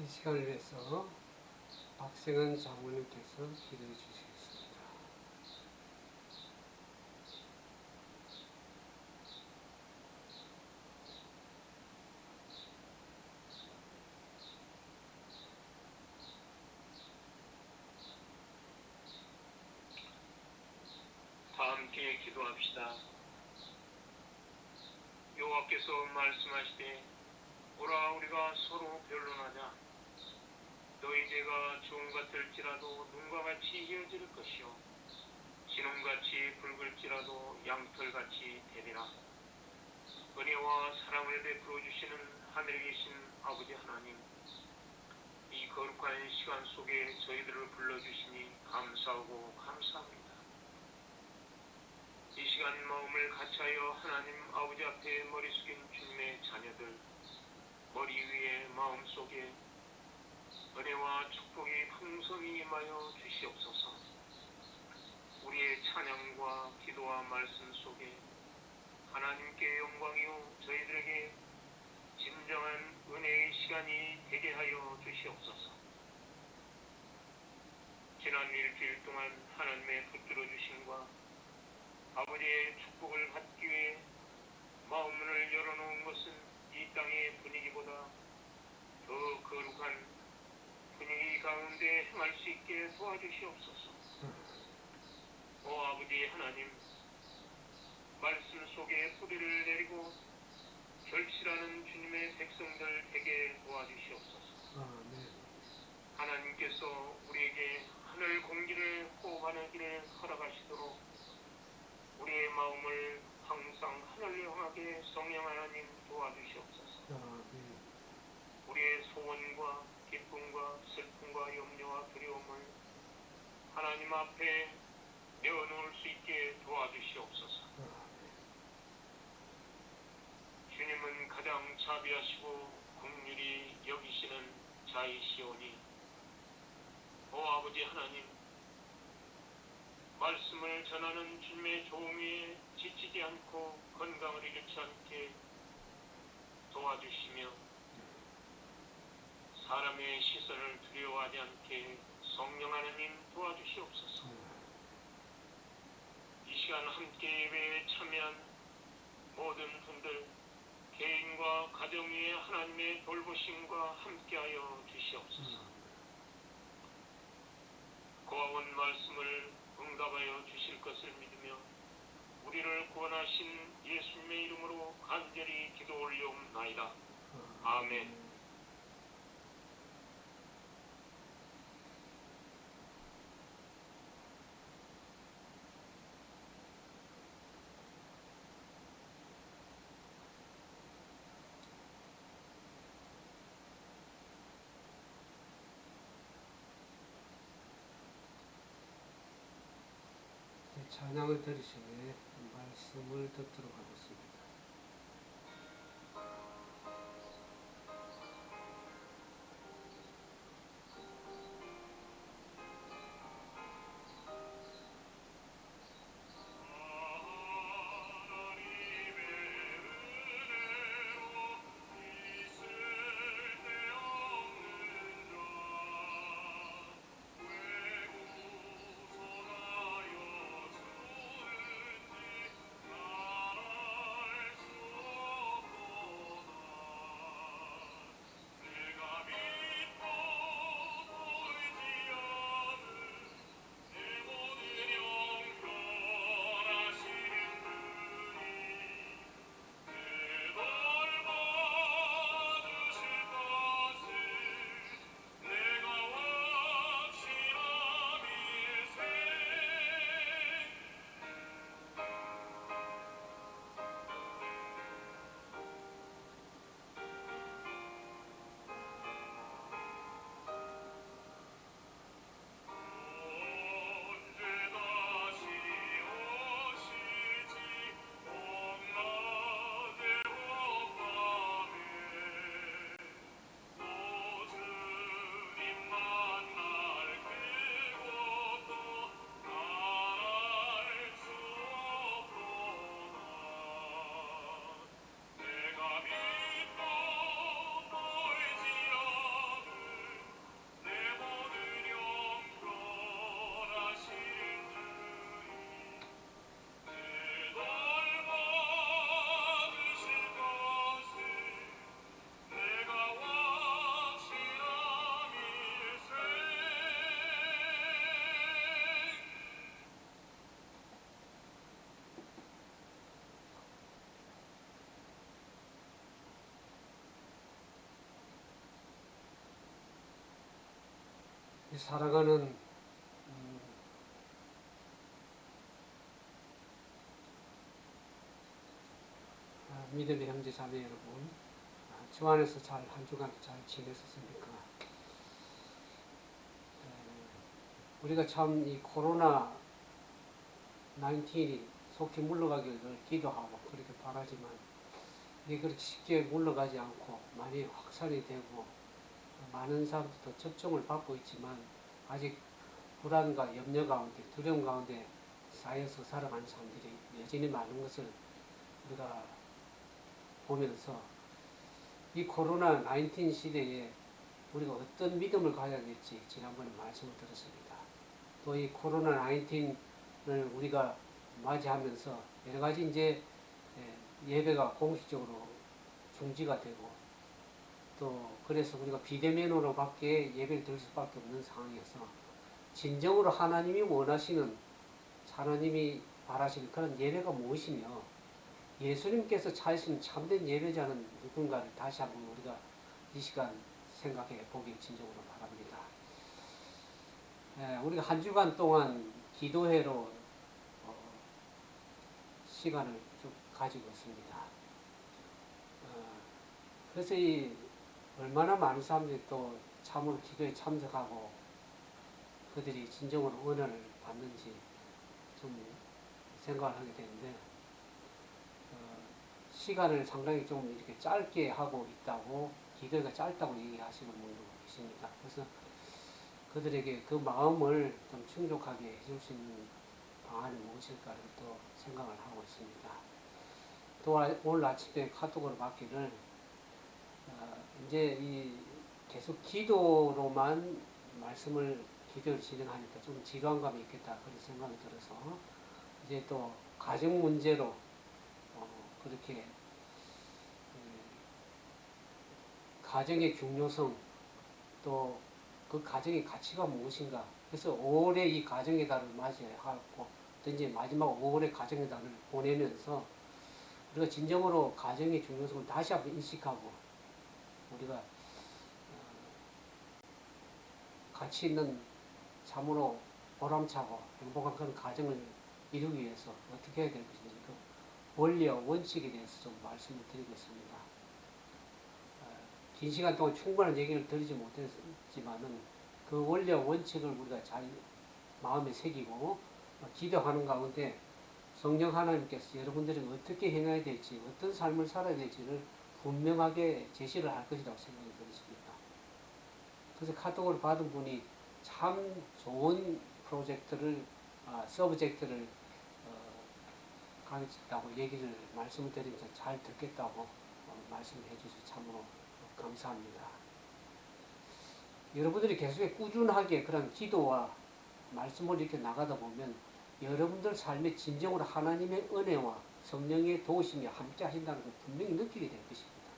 이 시간을 위해서 박승은 장모님께서 기도해 주시겠습니다. 다 함께 기도합시다. 여호와께서 말씀하시되 오라 우리가 서로 변론하자. 너희 죄가 종 같을지라도 눈과 같이 이어질 것이요 진홍같이 붉을지라도 양털같이 되리라. 은혜와 사랑을 베풀어 주시는 하늘에 계신 아버지 하나님, 이 거룩한 시간 속에 저희들을 불러주시니 감사하고 감사합니다. 이 시간 마음을 같이하여 하나님 아버지 앞에 머리 숙인 주님의 자녀들, 머리 위에 마음속에 은혜와 축복이 풍성히 임하여 주시옵소서. 우리의 찬양과 기도와 말씀 속에 하나님께 영광이요 저희들에게 진정한 은혜의 시간이 되게 하여 주시옵소서. 지난 일주일 동안 하나님의 붙들어 주심과 아버지의 축복을 받기 위해 마음문을 열어놓은 것은 이 땅의 분위기보다 더 거룩한 분위기 가운데 행할 수 있게 도와주시옵소서. 오 아버지 하나님, 말씀 속에 뿌리를 내리고 결실하는 주님의 백성들 되게 도와주시옵소서. 하나님께서 우리에게 하늘 공기를 호흡하는 길을 허락하시도록 우리의 마음을 항상 하늘을 향하게 성령 하나님 도와주시옵소서. 우리의 소원과 기쁨과 슬픔과 염려와 두려움을 하나님 앞에 내어놓을 수 있게 도와주시옵소서. 주님은 가장 자비하시고 긍휼히 여기시는 자이시오니 오 아버지 하나님, 말씀을 전하는 주님의 종위에 지치지 않고 건강을 잃지 않게 도와주시며 사람의 시선을 두려워하지 않게 성령 하나님 도와주시옵소서. 이 시간 함께 예배에 참여한 모든 분들 개인과 가정 위에 하나님의 돌보심과 함께하여 주시옵소서. 고아원 말씀을 응답하여 주실 것을 믿으며 우리를 구원하신 예수님의 이름으로 간절히 기도 올리옵나이다. 아멘. 찬양을 들으시니 말씀을 듣도록 하겠습니다. 사랑하는 믿음의 형제 자매 여러분, 주 안에서 잘 한 주간 잘 지내셨습니까? 우리가 참 이 코로나 19이 속히 물러가기를 기도하고 그렇게 바라지만 이게 그렇게 쉽게 물러가지 않고 많이 확산이 되고 많은 사람들도 접종을 받고 있지만 아직 불안과 염려 가운데 두려움 가운데 쌓여서 살아가는 사람들이 여전히 많은 것을 우리가 보면서 이 코로나 19 시대에 우리가 어떤 믿음을 가져야 될지 지난번에 말씀을 드렸습니다. 또 이 코로나 19을 우리가 맞이하면서 여러 가지 이제 예배가 공식적으로 중지가 되고 또 그래서 우리가 비대면으로 밖에 예배를 드릴 수밖에 없는 상황에서 진정으로 하나님이 원하시는 하나님이 바라시는 그런 예배가 무엇이며 예수님께서 찾으신 참된 예배자는 누군가를 다시 한번 우리가 이 시간 생각해 보길 진정으로 바랍니다. 우리가 한 주간 동안 기도회로 시간을 쭉 가지고 있습니다. 그래서 이 얼마나 많은 사람들이 또 참으로 기도에 참석하고 그들이 진정으로 은혜를 받는지 좀 생각을 하게 되는데 시간을 상당히 좀 이렇게 짧게 하고 있다고 기도가 짧다고 얘기하시는 분도 계십니다. 그래서 그들에게 그 마음을 좀 충족하게 해줄 수 있는 방안이 무엇일까를 또 생각을 하고 있습니다. 또 오늘 아침에 카톡으로 받기를 이제 이 계속 기도로만 기도를 진행하니까 좀 지루한감이 있겠다 그런 생각이 들어서 이제 또 가정 문제로 그렇게 가정의 중요성 또 그 가정의 가치가 무엇인가 그래서 5월에 이 가정의 달을 맞이하고 또 이제 마지막 5월의 가정의 달을 보내면서 우리가 진정으로 가정의 중요성을 다시 한번 인식하고 우리가 가치 있는 참으로 보람차고 행복한 그런 가정을 이루기 위해서 어떻게 해야 될 것인지 그 원리와 원칙에 대해서 좀 말씀을 드리겠습니다. 긴 시간 동안 충분한 얘기를 드리지 못했지만은 그 원리와 원칙을 우리가 잘 마음에 새기고 기도하는 가운데 성령 하나님께서 여러분들이 어떻게 행해야 될지 어떤 삶을 살아야 될지를 분명하게 제시를 할 것이라고 생각이 들었습니다. 그래서 카톡을 받은 분이 참 좋은 프로젝트를 서브젝트를 가르쳤다고 말씀을 드리면서 잘 듣겠다고 말씀해 주셔서 참으로 감사합니다. 여러분들이 계속 꾸준하게 그런 기도와 말씀을 이렇게 나가다 보면 여러분들 삶에 진정으로 하나님의 은혜와 성령의 도우심이 함께 하신다는 걸 분명히 느끼게 될 것입니다.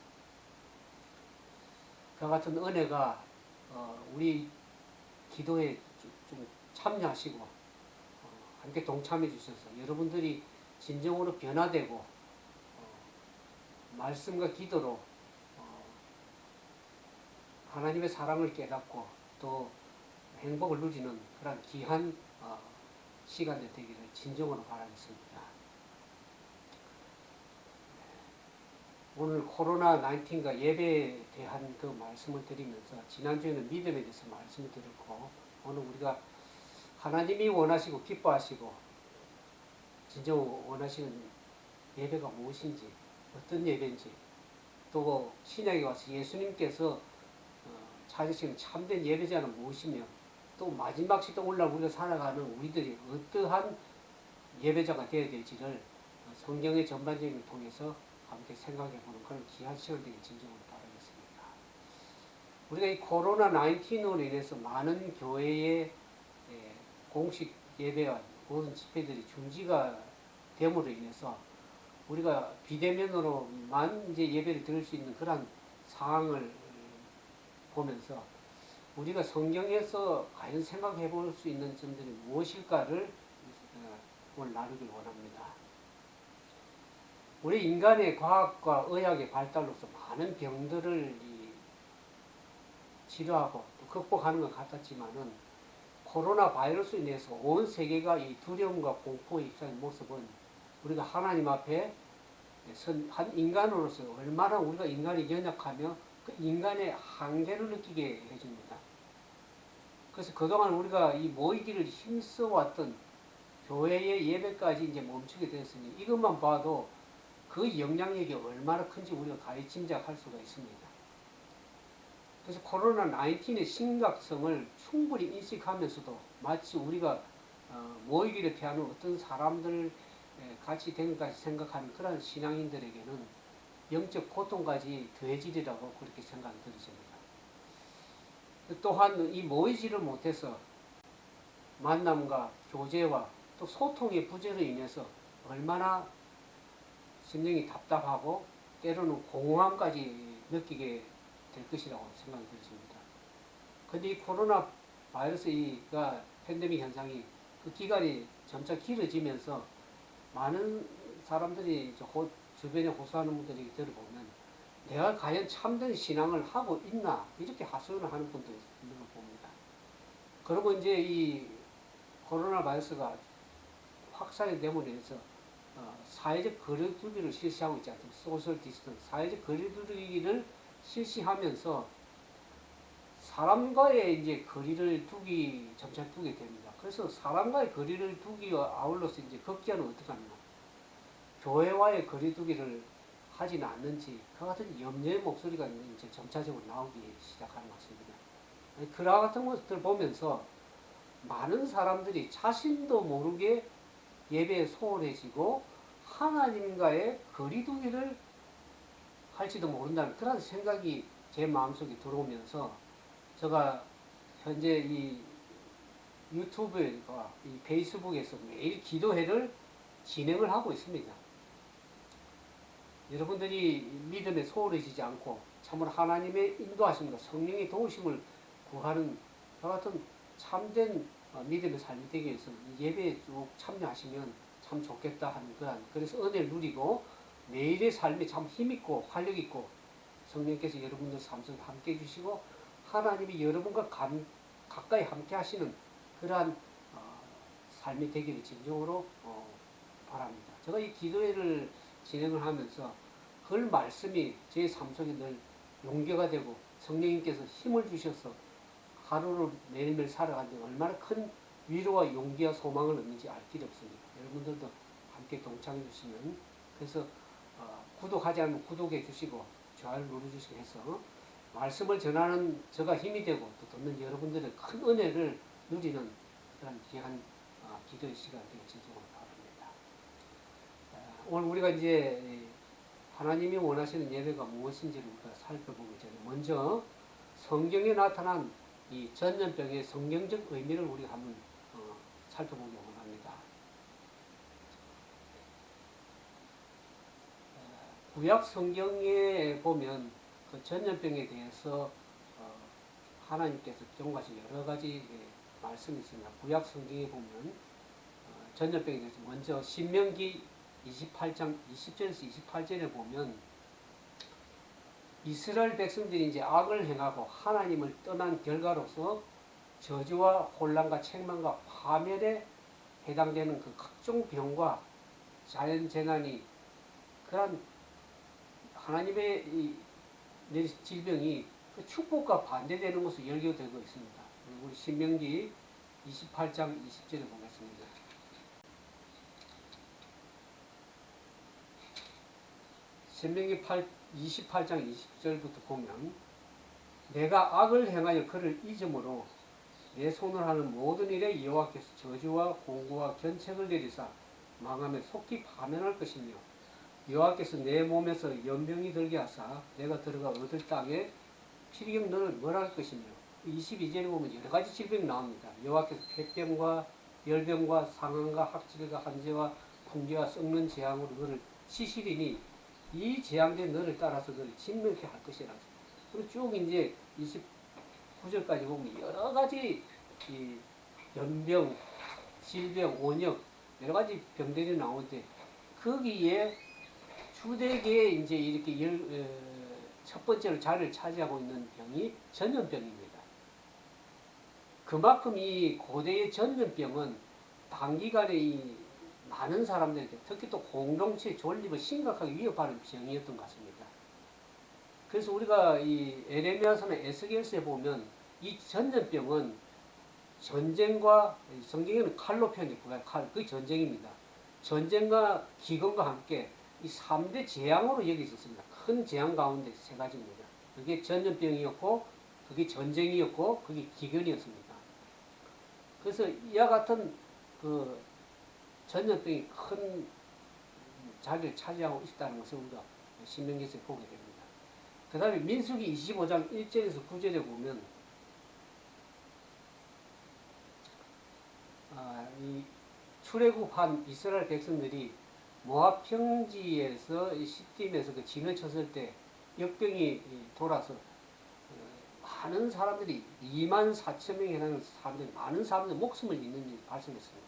그와 같은 은혜가 우리 기도에 좀 참여하시고 함께 동참해 주셔서 여러분들이 진정으로 변화되고 말씀과 기도로 하나님의 사랑을 깨닫고 또 행복을 누리는 그런 귀한 시간이 되기를 진정으로 바라겠습니다. 오늘 코로나 19과 예배에 대한 그 말씀을 드리면서 지난주에는 믿음에 대해서 말씀을 드렸고 오늘 우리가 하나님이 원하시고 기뻐하시고 진정 원하시는 예배가 무엇인지 어떤 예배인지 또 신약에 와서 예수님께서 찾으시는 참된 예배자는 무엇이며 또 마지막 시대 오늘날 우리가 살아가는 우리들이 어떠한 예배자가 되어야 될지를 성경의 전반적인 통해서 함께 생각해보는 그런 귀한 시간 되길 진정으로 바라겠습니다. 우리가 이 코로나 19으로 인해서 많은 교회의 공식 예배와 모든 집회들이 중지가 됨으로 인해서 우리가 비대면으로만 이제 예배를 드릴 수 있는 그런 상황을 보면서 우리가 성경에서 과연 생각해 볼 수 있는 점들이 무엇일까를 오늘 나누길 원합니다. 우리 인간의 과학과 의학의 발달로서 많은 병들을 치료하고 또 극복하는 것 같았지만은 코로나 바이러스로 인해서 온 세계가 이 두려움과 공포에 입사한 모습은 우리가 하나님 앞에 한 인간으로서 얼마나 우리가 인간이 연약하며 그 인간의 한계를 느끼게 해줍니다. 그래서 그동안 우리가 이 모이기를 힘써왔던 교회의 예배까지 이제 멈추게 되었으니 이것만 봐도 그 영향력이 얼마나 큰지 우리가 가히 짐작할 수가 있습니다. 그래서 코로나 19의 심각성을 충분히 인식하면서도 마치 우리가 모이기를 피하는 어떤 사람들 같이 된 것까지 생각하는 그런 신앙인들에게는 영적 고통까지 더해지리라고 그렇게 생각이 들어집니다. 또한 이 모이지를 못해서 만남과 교제와 또 소통의 부재로 인해서 얼마나 심령이 답답하고 때로는 공허함까지 느끼게 될 것이라고 생각이 들었습니다. 근데 이 코로나 바이러스가 팬데믹 현상이 그 기간이 점차 길어지면서 많은 사람들이 주변에 호소하는 분들이 들어보면 내가 과연 참된 신앙을 하고 있나 이렇게 하소연을 하는 분도 있는 걸 봅니다. 그리고 이제 이 코로나 바이러스가 확산이 됨으로 인해서 사회적 거리두기를 실시하고 있지 않습니까? 소셜 디스턴스, 사회적 거리두기를 실시하면서 사람과의 이제 거리를 점차 두게 됩니다. 그래서 사람과의 거리를 두기와 아울러서 이제 극기하는 어떻게 하느냐. 교회와의 거리두기를 하지는 않는지, 그 같은 염려의 목소리가 이제 점차적으로 나오기 시작하는 것 같습니다. 그와 같은 것들을 보면서 많은 사람들이 자신도 모르게 예배에 소홀해지고 하나님과의 거리두기를 할지도 모른다는 그런 생각이 제 마음속에 들어오면서 제가 현재 이 유튜브와 이 페이스북에서 매일 기도회를 진행을 하고 있습니다. 여러분들이 믿음에 소홀해지지 않고 참으로 하나님의 인도하심과 성령의 도우심을 구하는 저 같은 참된 믿음의 삶이 되기 위해서 예배에 쭉 참여하시면 참 좋겠다 하는 그래서 은혜를 누리고 매일의 삶이 참 힘있고 활력있고 성령께서 여러분들 삶 속에 함께 해주시고 하나님이 여러분과 가까이 함께 하시는 그러한 삶이 되기를 진정으로 바랍니다. 제가 이 기도회를 진행을 하면서 그 말씀이 제 삶 속에 늘 용기가 되고 성령님께서 힘을 주셔서 하루를 매일매일 살아가는데 얼마나 큰 위로와 용기와 소망을 얻는지 알 길이 없습니다. 여러분들도 함께 동참해 주시면 그래서 구독하지 않으면 구독해 주시고 좋아요를 눌러주시고 해서 말씀을 전하는 저가 힘이 되고 또 듣는 여러분들의 큰 은혜를 누리는 그런 귀한 기도의 시간 되길 진정으로 바랍니다. 오늘 우리가 이제 하나님이 원하시는 예배가 무엇인지를 우리가 살펴보기 전에 먼저 성경에 나타난 이 전염병의 성경적 의미를 우리가 한번 살펴보기 원합니다. 구약 성경에 보면 그 전염병에 대해서 하나님께서 경고하신 여러 가지 말씀이 있습니다. 구약 성경에 보면 전염병에 대해서 먼저 신명기 28장 20절에서 28절에 보면 이스라엘 백성들이 이제 악을 행하고 하나님을 떠난 결과로서 저주와 혼란과 책망과 파멸에 해당되는 그 각종 병과 자연재난이 그런 하나님의 내리신 질병이 그 축복과 반대되는 것으로 열교되고 있습니다. 우리 신명기 28장 20절에 보겠습니다. 신명기 28장 20절부터 보면 내가 악을 행하여 그를 잊음으로 내 손을 하는 모든 일에 여호와께서 저주와 공고와 견책을 내리사 망하며 속히 파멸할 것이며 여호와께서 내 몸에서 연병이 들게 하사 내가 들어가 얻을 땅에 피리경 너를 멸할 것이며 22절에 보면 여러 가지 질병이 나옵니다. 여호와께서 폐병과 열병과 상한과 학질과 한재와 풍기와 썩는 재앙으로 너를 치시리니 이 재앙된 너를 따라서 너를 진멸케 할 것이라. 그리고 쭉 이제 29절까지 보면 여러 가지 이 연병, 질병, 온역 여러 가지 병들이 나오는데 거기에 주되게 이제 이렇게 첫 번째로 자리를 차지하고 있는 병이 전염병입니다. 그만큼 이 고대의 전염병은 단기간에 이 많은 사람들에게 특히 또 공동체 존립을 심각하게 위협하는 병이었던 것 같습니다. 그래서 우리가 이 에레미야서나 에스겔서에 보면 이 전염병은 전쟁과 성경에는 칼로 표현했고요. 그 전쟁입니다. 전쟁과 기근과 함께 이 3대 재앙으로 여겨졌습니다. 큰 재앙 가운데 세 가지입니다. 그게 전염병이었고, 그게 전쟁이었고, 그게 기근이었습니다. 그래서 이와 같은 그 전염병이 큰 자리를 차지하고 있다는 것을 우리가 신명기에서 보게 됩니다. 그 다음에 민수기 25장 1절에서 9절에 보면 이 출애굽한 이스라엘 백성들이 모압 평지에서 시딤에서 그 진을 쳤을 때 역병이 돌아서 많은 사람들이 2만 4천 명에 해당하는 사람들이 많은 사람들이 목숨을 잃는 일이 발생했습니다.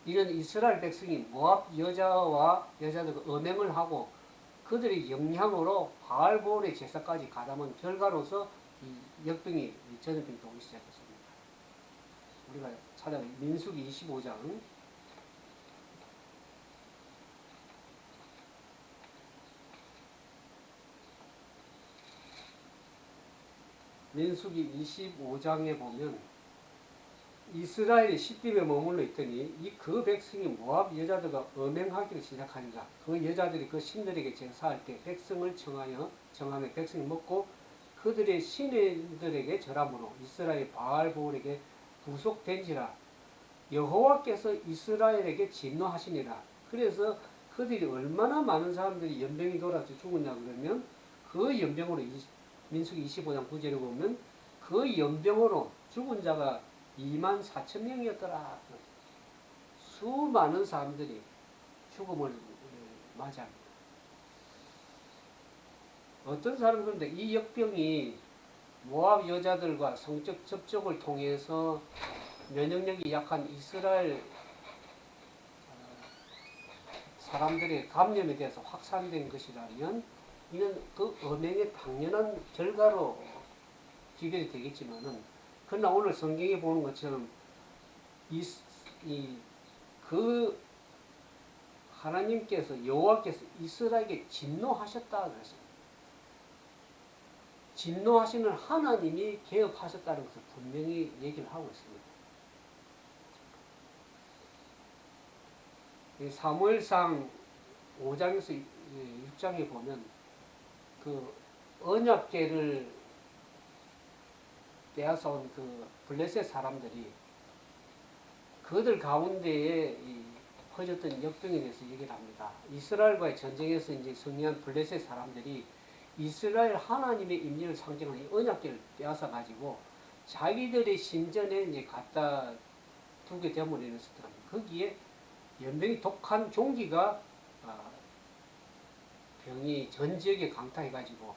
이런 이스라엘 백성이 모압 여자들과 음행을 하고 그들의 영향으로 바알볼의 제사까지 가담한 결과로서 이 역병이 전염병이 오기 시작했습니다. 우리가 찾아본 민수기 25장 민수기 25장에 보면 이스라엘이 시딤에 머물러 있더니 그 백성이 모압 여자들과 음행하기를 시작하니라. 그 여자들이 그 신들에게 제사할 때 백성을 정하며 백성이 먹고 그들의 신들에게 절함으로 이스라엘 바알볼에게 구속된지라. 여호와께서 이스라엘에게 진노하시니라. 그래서 그들이 얼마나 많은 사람들이 연병이 돌아서 죽었냐 그러면 그 연병으로 민수기 25장 9절에 보면 그 연병으로 죽은 자가 2만 4천 명이었더라. 수많은 사람들이 죽음을 맞이합니다. 어떤 사람은 그런데 이 역병이 모압 여자들과 성적 접촉을 통해서 면역력이 약한 이스라엘 사람들의 감염에 대해서 확산된 것이라면 이는 그 음행의 당연한 결과로 기별이 되겠지만은 그러나 오늘 성경에 보는 것처럼 그 하나님께서 여호와께서 이스라엘에게 진노하셨다 그랬습니다. 진노하시는 하나님이 개업하셨다는 것을 분명히 얘기를 하고 있습니다. 사무엘상 5장에서 6장에 보면 그 언약궤를 빼앗아온 그 블레셋 사람들이 그들 가운데에 퍼졌던 역병에 대해서 얘기를 합니다. 이스라엘과의 전쟁에서 이제 승리한 블레셋 사람들이 이스라엘 하나님의 임재를 상징하는 언약궤를 빼앗아 가지고 자기들의 신전에 이제 갖다 두게 됨으로 인해서 거기에 연병이 독한 종기가 병이 전 지역에 강타해 가지고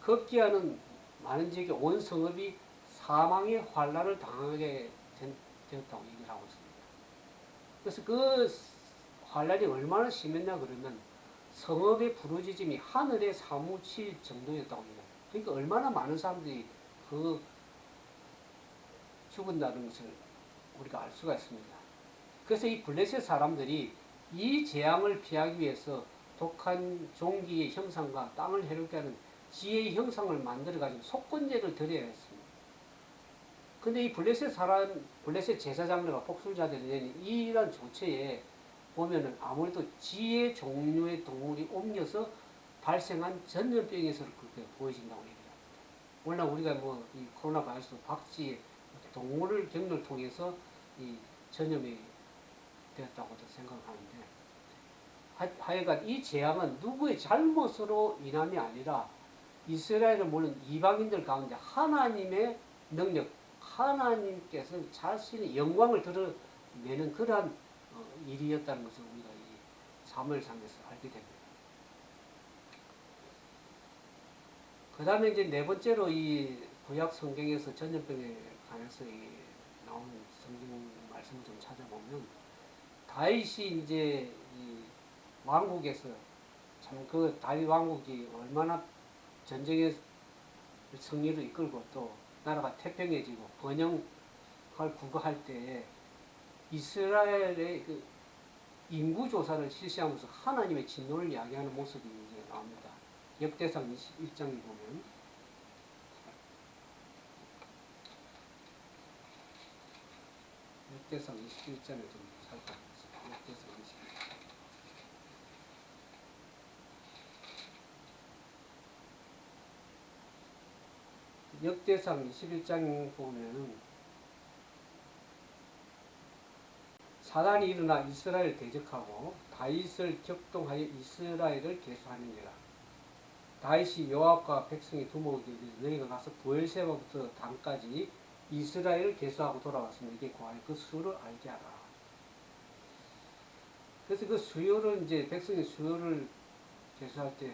급기야는 많은 지역의 온 성읍이 사망의 환란을 당하게 되었다고 얘기를 하고 있습니다. 그래서 그 환란이 얼마나 심했냐 그러면 성읍의 부르짖음이 하늘에 사무칠 정도였다고 해요. 그러니까 얼마나 많은 사람들이 그 죽은다는 것을 우리가 알 수가 있습니다. 그래서 이 블레셋 사람들이 이 재앙을 피하기 위해서 독한 종기의 형상과 땅을 해롭게 하는 지혜의 형상을 만들어가지고 속건제를 드려야 했습니다. 근데 이 블레셋 제사장들과 복술자들이 내는 이런 조처에 보면은 아무래도 지혜 종류의 동물이 옮겨서 발생한 전염병에서 그렇게 보여진다고 얘기합니다. 워낙 우리가 이 코로나 바이러스 박쥐의 동물을 경로를 통해서 이 전염이 되었다고도 생각하는데 하여간 이 재앙은 누구의 잘못으로 인함이 아니라 이스라엘은 물론 이방인들 가운데 하나님의 능력, 하나님께서 자신의 영광을 드러내는 그러한 일이었다는 것을 우리가 이 사무엘상에서 알게 됩니다. 그 다음에 이제 네 번째로 이 구약 성경에서 전염병에 관해서 나오는 성경 말씀을 좀 찾아보면 다윗이 이제 이 왕국에서 참 그 다윗 왕국이 얼마나 전쟁의 승리를 이끌고 또 나라가 태평해지고 번영할 구가할 때에 이스라엘의 그 인구 조사를 실시하면서 하나님의 진노를 이야기하는 모습이 이제 나옵니다. 역대상 21장에 보면 역대상 21장에 좀 살펴보겠습니다. 역대상 21장. 역대상 21장 보면은 사단이 일어나 이스라엘을 대적하고 다윗을 격동하여 이스라엘을 계수하는지라. 다윗이 요압과 백성의 두목에게 너희가 가서 브엘세바부터 단까지 이스라엘을 계수하고 돌아왔으면 이게 과연 그 수를 알게 하라. 그래서 그 수요를 이제 백성의 수요를 계수할 때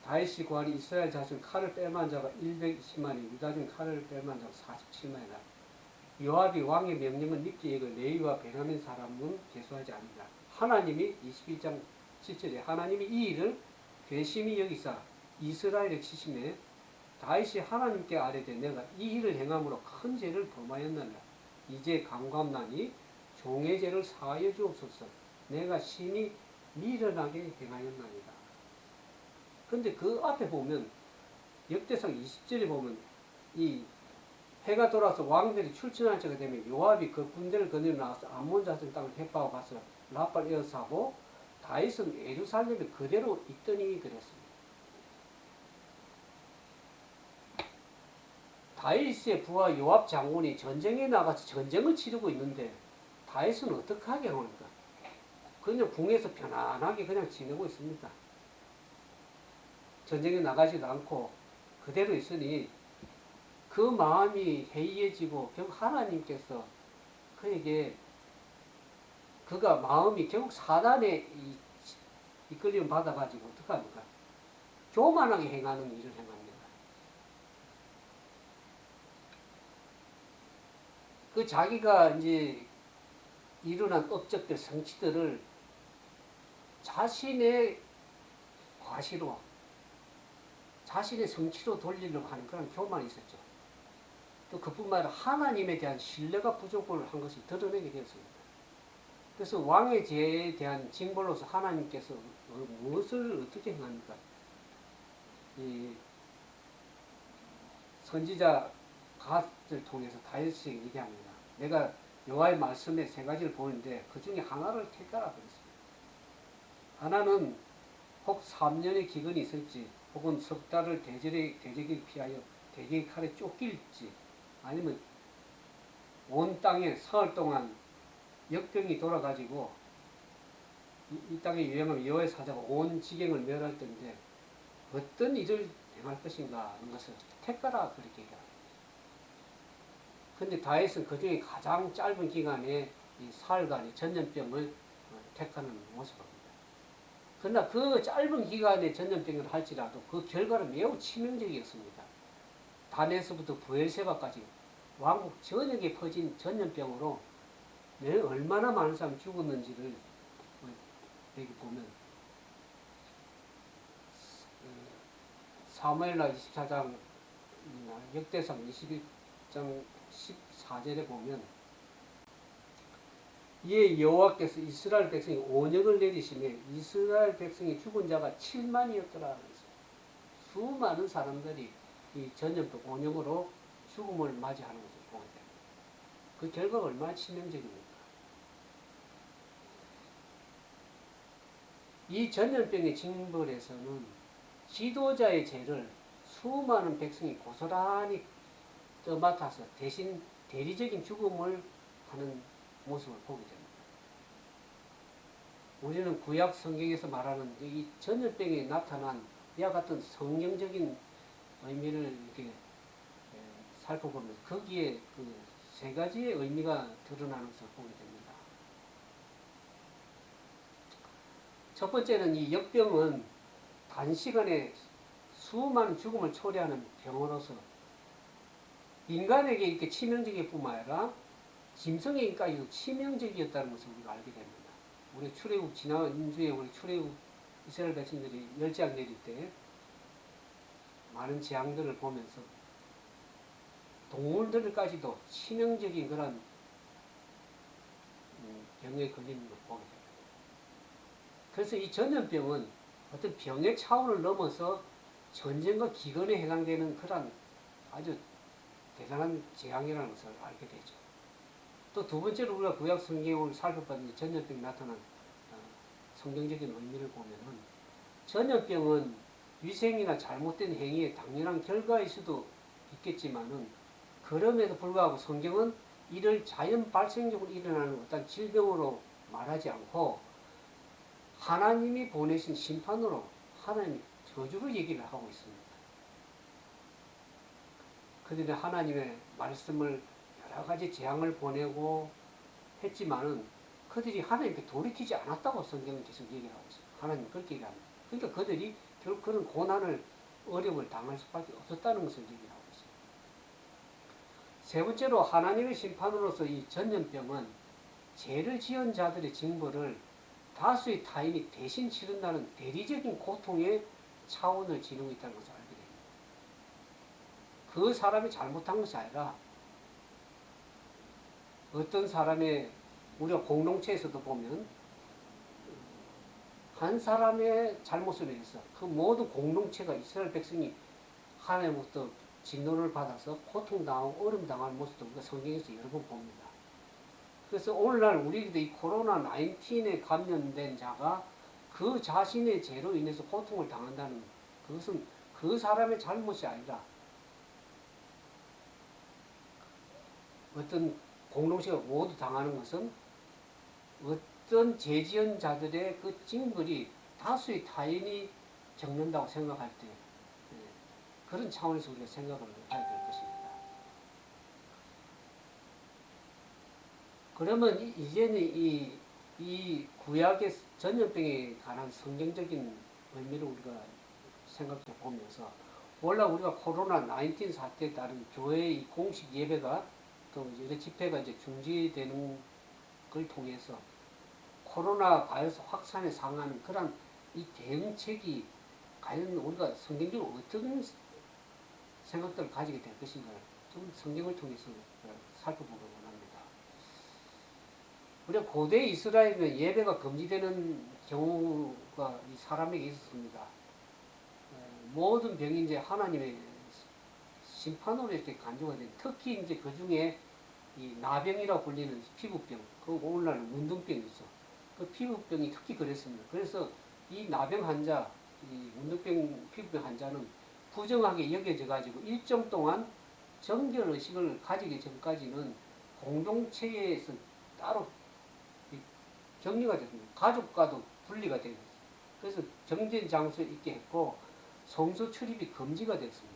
다윗이 구하니 이스라엘 자손 칼을 뺄만한 자가 120만이, 유다 중 칼을 뺄만한 자가 47만이라. 요압이 왕의 명령을 믿게 여겨 레위와 베냐민 사람은 계수하지 않는다. 하나님이 21장 7절에 하나님이 이 일을 괘씸히 여기사 이스라엘의 치심에 다윗이 하나님께 아뢰되 내가 이 일을 행함으로 큰 죄를 범하였나니 이제 강구함나니 종의 죄를 사하여 주옵소서. 내가 심히 미련하게 행하였나이다. 근데 그 앞에 보면 역대상 20절에 보면 이 해가 돌아서 왕들이 출전할 때가 되면 요압이 그 군대를 거느려 나와서 암몬 자손 땅을 회파하고 가서 라빠를 에워싸고 다윗은 예루살렘에 그대로 있더니 그랬습니다. 다윗의 부하 요압 장군이 전쟁에 나가서 전쟁을 치르고 있는데 다윗은 어떻게 하게 합니까? 그냥 궁에서 편안하게 그냥 지내고 있습니다. 전쟁에 나가지도 않고 그대로 있으니 그 마음이 해이해지고 결국 하나님께서 그에게 그가 마음이 결국 사단의 이끌림 받아가지고 어떡합니까? 교만하게 행하는 일을 행합니다. 그 자기가 이제 일어난 업적들, 성취들을 자신의 과시로, 자신의 성취로 돌리려고 하는 그런 교만이 있었죠. 또 그뿐만 아니라 하나님에 대한 신뢰가 부족을 한 것을 드러내게 되었습니다. 그래서 왕의 죄에 대한 징벌로서 하나님께서 무엇을 어떻게 행합니까? 이 선지자 갓을 통해서 다윗에게 얘기합니다. 내가 여호와의 말씀에 세 가지를 보는데 그 중에 하나를 택하라 그랬습니다. 하나는 혹 3년의 기근이 있을지 혹은 석 달을 대적을 피하여 대적의 칼에 쫓길지 아니면 온 땅에 사흘 동안 역병이 돌아가지고 이 땅에 유행하면 여호와의 사자가 온 지경을 멸할 텐데 어떤 일을 행할 것인가 하는 것을 택하라 그렇게 얘기합니다. 그런데 다윗은 그 중에 가장 짧은 기간에 이 사흘간의 전염병을 택하는 모습입니다. 그러나 그 짧은 기간의 전염병을 할지라도 그 결과는 매우 치명적이었습니다. 단에서부터 브엘세바까지 왕국 전역에 퍼진 전염병으로 얼마나 많은 사람이 죽었는지를 여기 보면 사무엘하 24장 역대상 21장 14절에 보면 이에 여호와께서 이스라엘 백성이 온역을 내리시며 이스라엘 백성이 죽은 자가 7만이었더라. 수많은 사람들이 이 전염병 온역으로 죽음을 맞이하는 것을 보게 됩니다. 그 결과가 얼마나 치명적입니까? 이 전염병의 징벌에서는 지도자의 죄를 수많은 백성이 고스란히 떠맡아서 대신 대리적인 죽음을 하는 모습을 보게 됩니다. 우리는 구약 성경에서 말하는 이 전염병에 나타난 이와 같은 성경적인 의미를 이렇게 살펴보면서 거기에 그 세 가지의 의미가 드러나는 것을 보게 됩니다. 첫 번째는 이 역병은 단시간에 수많은 죽음을 초래하는 병으로서 인간에게 이렇게 치명적일 뿐만 아니라 짐승에게까지도 치명적이었다는 것을 우리가 알게 됩니다. 우리 출애굽 지난주에 우리 출애굽 이스라엘 백성들이 멸장 내릴 때 많은 재앙들을 보면서 동물들까지도 치명적인 그런 병에 걸리는 걸 보게 됩니다. 그래서 이 전염병은 어떤 병의 차원을 넘어서 전쟁과 기근에 해당되는 그런 아주 대단한 재앙이라는 것을 알게 되죠. 또 두 번째로 우리가 구약 성경을 살펴봤는데 전염병이 나타난 성경적인 의미를 보면은 전염병은 위생이나 잘못된 행위의 당연한 결과일 수도 있겠지만은 그럼에도 불구하고 성경은 이를 자연 발생적으로 일어나는 어떤 질병으로 말하지 않고 하나님이 보내신 심판으로 하나님의 저주를 얘기를 하고 있습니다. 그들이 하나님의 말씀을 여러 가지 재앙을 보내고 했지만은 그들이 하나님께 돌이키지 않았다고 성경은 계속 얘기하고 있어요. 하나님 그렇게 얘기합니다. 그러니까 그들이 결국 그런 고난을 어려움을 당할 수밖에 없었다는 것을 얘기하고 있어요. 세 번째로 하나님의 심판으로서 이 전염병은 죄를 지은 자들의 징벌을 다수의 타인이 대신 치른다는 대리적인 고통의 차원을 지니고 있다는 것을 알게 됩니다. 그 사람이 잘못한 것이 아니라 어떤 사람의 우리가 공동체에서도 보면 한 사람의 잘못을 위해서 그 모든 공동체가 이스라엘 백성이 하나님으로부터 진노를 받아서 고통당하고 어려움당하는 모습도 우리가 성경에서 여러 번 봅니다. 그래서 오늘날 우리도 이 코로나 19에 감염된 자가 그 자신의 죄로 인해서 고통을 당한다는 그것은 그 사람의 잘못이 아니라 어떤 공동체가 모두 당하는 것은 어떤 죄 지은 자들의 그 징벌이 다수의 타인이 겪는다고 생각할 때 그런 차원에서 우리가 생각을 해야 될 것입니다. 그러면 이제는 이 구약의 전염병에 관한 성경적인 의미를 우리가 생각해 보면서 원래 우리가 코로나 19 사태에 따른 교회의 공식 예배가 또 여러 집회가 이제 중지되는 걸 통해서 코로나 바이러스 확산에 상하는 그런 이 대응책이 과연 우리가 성경적으로 어떤 생각들을 가지게 될 것인가를 좀 성경을 통해서 살펴보기 원합니다. 우리가 고대 이스라엘은 예배가 금지되는 경우가 이 사람에게 있었습니다. 모든 병이 이제 하나님의 심판으로 이렇게 간주가 된, 특히 이제 그 중에 이 나병이라고 불리는 피부병, 그 오늘날 문둥병이죠. 그 피부병이 특히 그랬습니다. 그래서 이 나병 환자, 이 문둥병, 피부병 환자는 부정하게 여겨져 가지고 일정 동안 정결 의식을 가지기 전까지는 공동체에서 따로 격리가 됐습니다. 가족과도 분리가 되었습니다. 그래서 정전 장소에 있게 했고 성소 출입이 금지가 됐습니다.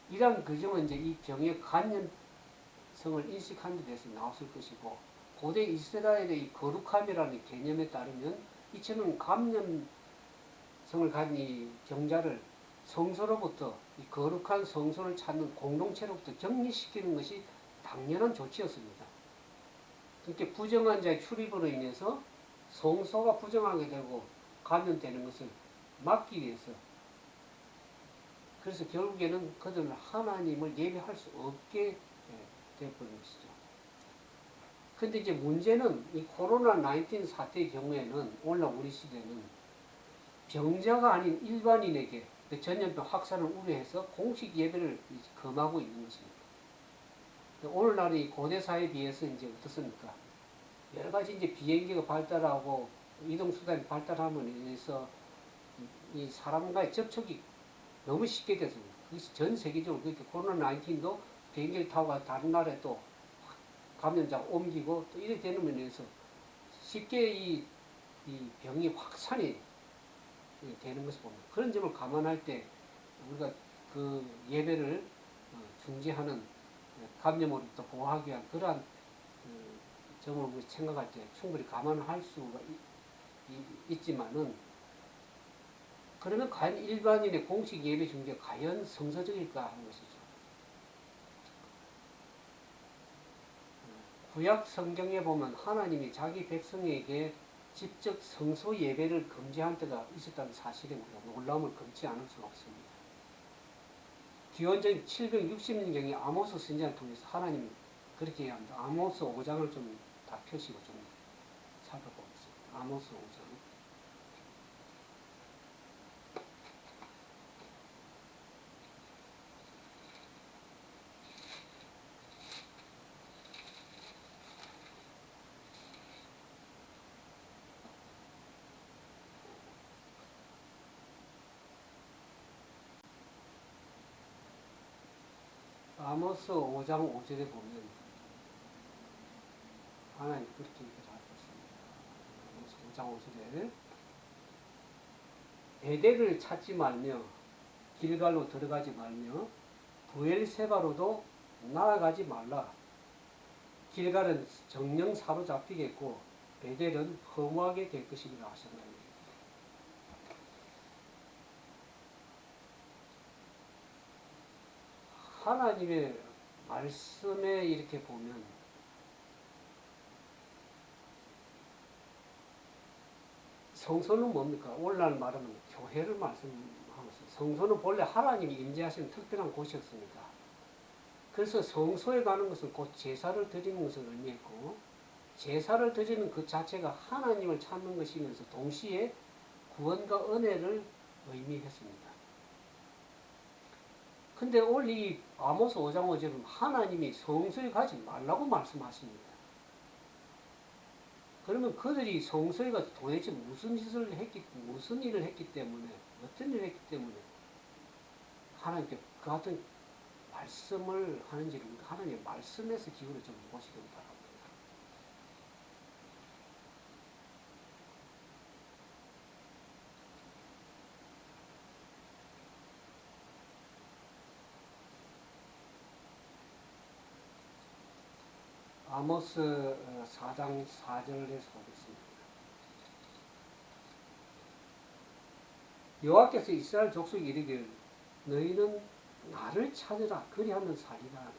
이러한 규정은 이제 이 병의 감염성을 인식하는 데 대해서 나왔을 것이고 고대 이스라엘의 이 거룩함이라는 개념에 따르면 이처럼 감염성을 가진 이 병자를 성소로부터 이 거룩한 성소를 찾는 공동체로부터 격리시키는 것이 당연한 조치였습니다. 그렇게 부정한 자의 출입으로 인해서 성소가 부정하게 되고 감염되는 것을 막기 위해서 그래서 결국에는 그들은 하나님을 예배할 수 없게 되어버린 것이죠. 근데 이제 문제는 이 코로나 19 사태의 경우에는 오늘날 우리 시대는 병자가 아닌 일반인에게 그 전염병 확산을 우려해서 공식 예배를 금하고 있는 것입니다. 오늘날의 고대 사회에 비해서 이제 어떻습니까? 여러 가지 이제 비행기가 발달하고 이동수단이 발달함으로 인해서 이 사람과의 접촉이 너무 쉽게 됐습니다. 그것이 전 세계적으로 그렇게 코로나 19도 비행기를 타고 가서 다른 나라에 또 감염자가 옮기고 또 이렇게 되는 면에서 쉽게 이 병이 확산이 되는 것을 봅니다. 그런 점을 감안할 때 우리가 그 예배를 중지하는 감염으로부터 보호하기 위한 그러한 점을 우리 생각할 때 충분히 감안할 수가 있지만은 그러면 과연 일반인의 공식 예배 중재가 과연 성서적일까 하는 것이죠. 구약 성경에 보면 하나님이 자기 백성에게 직접 성소 예배를 금지한 때가 있었다는 사실에 우리가 놀라움을 금치 않을 수가 없습니다. 기원전 760년경에 아모스 선지자를 통해서 하나님이 그렇게 얘기합니다. 아모스 5장을 좀 다 펴시고 좀 살펴보겠습니다. 아모스 5장. 아모스 5장 5절에 보면 하나님 그렇게 얘기하고 있습니다. 아모스 5장 5절에 베델을 찾지 말며 길갈로 들어가지 말며 부엘세바로도 나아가지 말라. 길갈은 정령 사로잡히겠고 베델은 허무하게 될 것이라 하셨나요? 하나님의 말씀에 이렇게 보면 성소는 뭡니까? 오늘날 말하면 교회를 말씀하고 있습니다. 성소는 본래 하나님이 임재하시는 특별한 곳이었습니다. 그래서 성소에 가는 것은 곧 제사를 드리는 것을 의미했고 제사를 드리는 그 자체가 하나님을 찾는 것이면서 동시에 구원과 은혜를 의미했습니다. 근데 오늘 이 아모스 5장 5절은 하나님이 성소에 가지 말라고 말씀하십니다. 그러면 그들이 성소에 가서 도대체 무슨 일을 했기 때문에, 어떤 일을 했기 때문에 하나님께 그 같은 말씀을 하는지를 하나님의 말씀에서 기울여 좀 보시기 바랍니다. 아모스 4장 4절에서 보겠습니다. 여호와께서 이스라엘 족속에 이르기를 너희는 나를 찾으라 그리하면 살리라.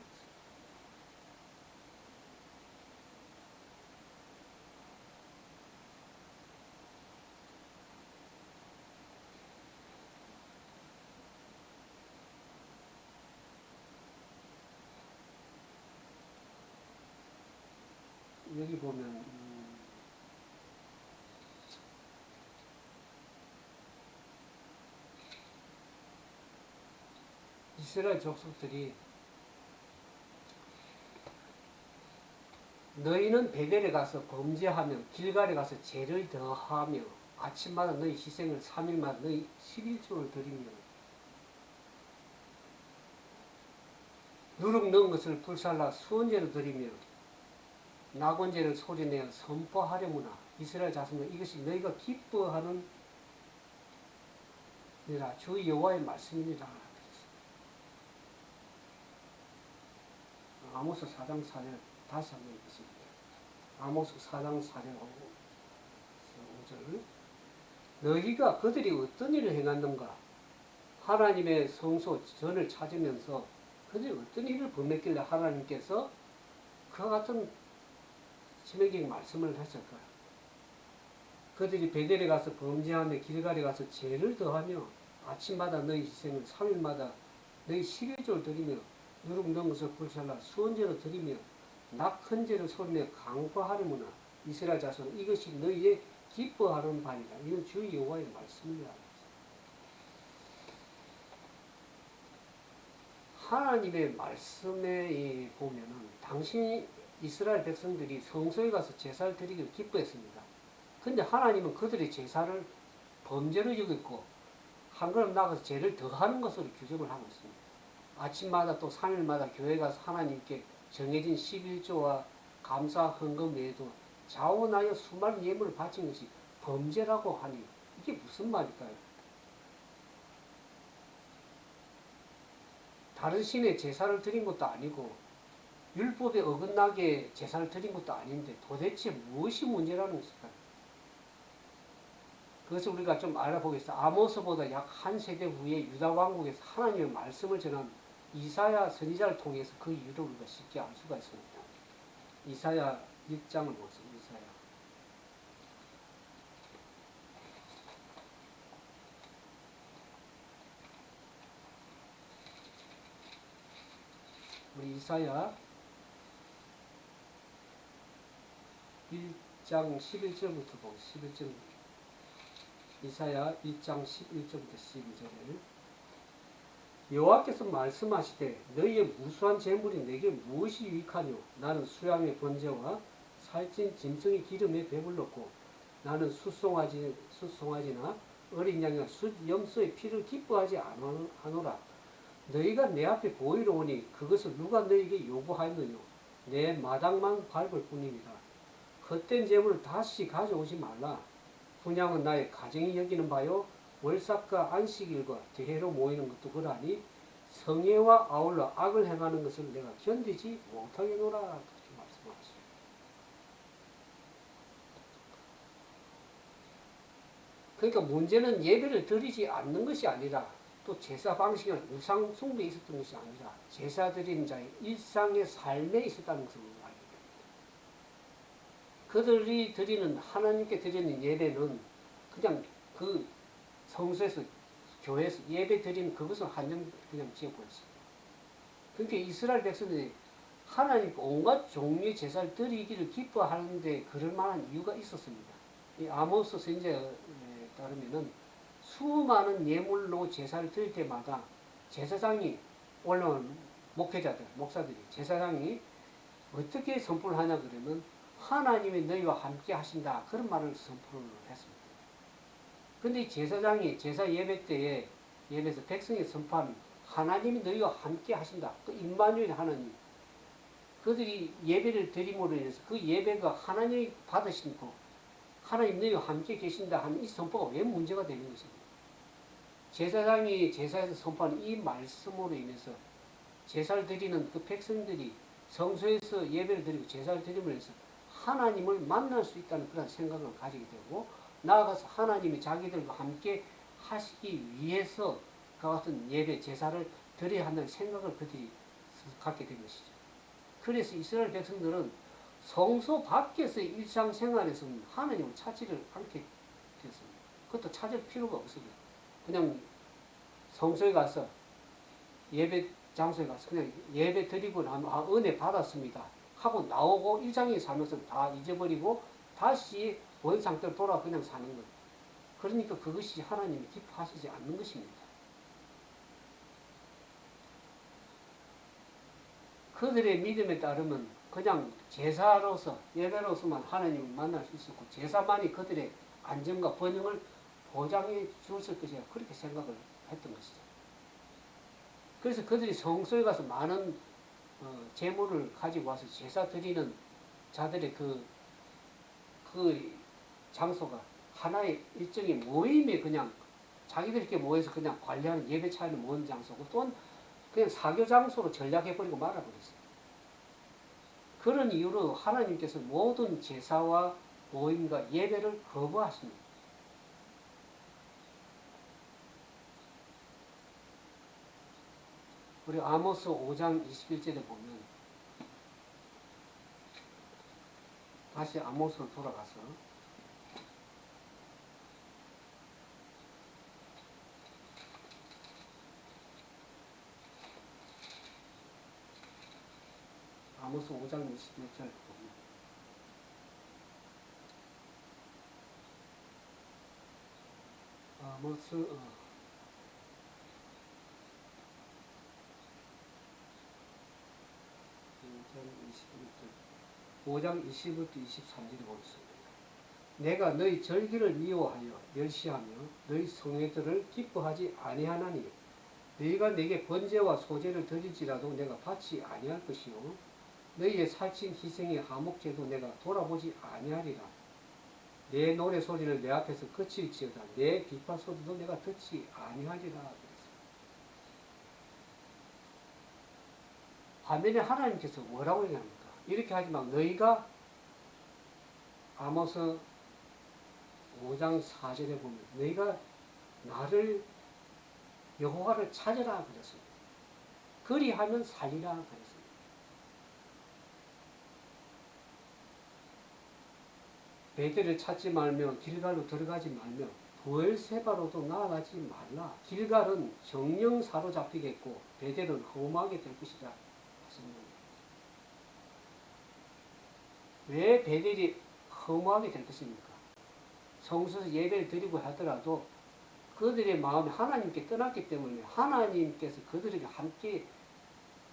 여기 보면 이스라엘 족속들이 너희는 베델에 가서 범죄하며 길갈에 가서 죄를 더하며 아침마다 너희 희생을 3일마다 너희 11조를 드리며 누룩 넣은 것을 불살라 수원제로 드리며 낙원제를 소리내어 선포하려무나 이스라엘 자손들 이것이 너희가 기뻐하는 니라 주 여호와의 말씀이니라. 아모스 4장 4절 다시 한번 읽겠습니다. 아모스 4장 4절 5절 너희가 그들이 어떤 일을 행했는가 하나님의 성소 전을 찾으면서 그들이 어떤 일을 범했길래 하나님께서 그와 같은 치명적인 말씀을 하셨을까? 그들이 베델에 가서 범죄하며 길갈에 가서 죄를 더하며 아침마다 너희 희생을 3일마다 너희 11조를 드리며 누룩 넣은 것을 불살라 수원제로 드리며 낙헌제를 소리내 강구하려무나 이스라엘 자손 이것이 너희의 기뻐하는 바니라. 이건 주 여호와의 말씀이라. 하나님의 말씀에 보면은 당신 이스라엘 백성들이 성소에 가서 제사를 드리기를 기뻐했습니다. 근데 하나님은 그들의 제사를 범죄로 여겼고 한 걸음 나가서 죄를 더하는 것으로 규정을 하고 있습니다. 아침마다 또 3일마다 교회 가서 하나님께 정해진 11조와 감사 헌금 외에도 자원하여 수많은 예물을 바친 것이 범죄라고 하니 이게 무슨 말일까요? 다른 신에 제사를 드린 것도 아니고 율법에 어긋나게 제사를 드린 것도 아닌데 도대체 무엇이 문제라는 것일까요? 그것을 우리가 좀 알아보겠습니다. 아모스보다 약 한 세대 후에 유다 왕국에서 하나님의 말씀을 전한 이사야 선지자를 통해서 그 이유를 우리가 쉽게 알 수가 있습니다. 이사야 1장을 보겠습니다. 이사야. 이사야 1장 11절부터 보고 11절 이사야 1장 11절부터 12절에 여호와께서 말씀하시되 너희의 무수한 재물이 내게 무엇이 유익하뇨 나는 수양의 번제와 살찐 짐승의 기름에 배불렀고 나는 숫송아지나 어린 양이나 숫염소의 피를 기뻐하지 않노라 너희가 내 앞에 보이러 오니 그것을 누가 너희에게 요구하였느뇨 내 마당만 밟을 뿐입니다 헛된 재물을 다시 가져오지 말라 분양은 나의 가정이 여기는 바요 월삭과 안식일과 대회로 모이는 것도 그러하니 성회와 아울러 악을 행하는 것을 내가 견디지 못하겠노라 그렇게 말씀하셨습니다. 그러니까 문제는 예배를 드리지 않는 것이 아니라 또 제사 방식이나 우상 숭배에 있었던 것이 아니라 제사 드리는 자의 일상의 삶에 있었다는 것을 알게 됩니다. 그들이 드리는 하나님께 드리는 예배는 그냥 그 성소에서 교회에서 예배 드리는 그것을 한정 그냥 지어버렸습니다. 그러니까 이스라엘 백성들이 하나님 온갖 종류의 제사를 드리기를 기뻐하는데 그럴 만한 이유가 있었습니다. 이 아모스 선지자에 따르면은 수많은 예물로 제사를 드릴 때마다 제사장이 올라온 목회자들, 목사들이 제사장이 어떻게 선포를 하냐 그러면 하나님이 너희와 함께 하신다 그런 말을 선포를 했습니다. 그런데 제사장이 제사 예배 때에 예배에서 백성이 선포하는 하나님이 너희와 함께 하신다. 그 임마누엘 하나님. 그들이 예배를 드림으로 인해서 그 예배가 하나님이 받으시고 하나님 너희와 함께 계신다 하는 이 선포가 왜 문제가 되는 것입니까? 제사장이 제사에서 선포하는 이 말씀으로 인해서 제사를 드리는 그 백성들이 성소에서 예배를 드리고 제사를 드림으로 해서 하나님을 만날 수 있다는 그런 생각을 가지게 되고 나아가서 하나님이 자기들과 함께 하시기 위해서 그와 같은 예배 제사를 드려야 한다는 생각을 그들이 갖게 된 것이죠. 그래서 이스라엘 백성들은 성소 밖에서의 일상생활에서는 하나님을 찾지를 않게 되었습니다. 그것도 찾을 필요가 없어요. 그냥 성소에 가서 예배 장소에 가서 그냥 예배 드리고 나면 은혜 받았습니다 하고 나오고 일상에 살면서 다 잊어버리고 다시 원 상태로 돌아 그냥 사는 거예요. 그러니까 그것이 하나님이 기뻐하시지 않는 것입니다. 그들의 믿음에 따르면 그냥 제사로서 예배로서만 하나님을 만날 수 있었고 제사만이 그들의 안전과 번영을 보장해 주었을 것이라 그렇게 생각을 했던 것이죠. 그래서 그들이 성소에 가서 많은 재물을 가지고 와서 제사 드리는 자들의 그 장소가 하나의 일종의 모임에 그냥 자기들끼리 모여서 그냥 관리하는 예배 차리는 모임 장소고 또는 그냥 사교 장소로 전락해버리고 말아버렸어요. 그런 이유로 하나님께서 모든 제사와 모임과 예배를 거부하십니다. 우리 아모스 5장 21절에 보면 다시 아모스로 돌아가서 아모스 5장 21절 보면 아모스 5장 20부터 23절에 보겠습니다. 내가 너희 절기를 미워하여 멸시하며 너희 성회들을 기뻐하지 아니하나니 너희가 내게 번제와 소제를 드릴지라도 내가 받지 아니할 것이요 너희의 살찐 희생의 화목제도 내가 돌아보지 아니하리라. 내 노래 소리를 내 앞에서 그칠지어다 내 비파 소리도 내가 듣지 아니하리라. 반면에 하나님께서 뭐라고 얘기합니까? 이렇게 하지 마. 너희가 아모스 5장 4절에 보면 너희가 나를 여호와를 찾으라 그랬습니다. 그리하면 살리라 그랬습니다. 베델을 찾지 말며 길갈로 들어가지 말며 브엘세바로도 나아가지 말라. 길갈은 정령 사로잡히겠고 베델은 허무하게 될 것이다. 하십니다. 왜 베델이 허무하게 될 것입니까? 성소에서 예배를 드리고 하더라도 그들의 마음이 하나님께 떠났기 때문에 하나님께서 그들에게 함께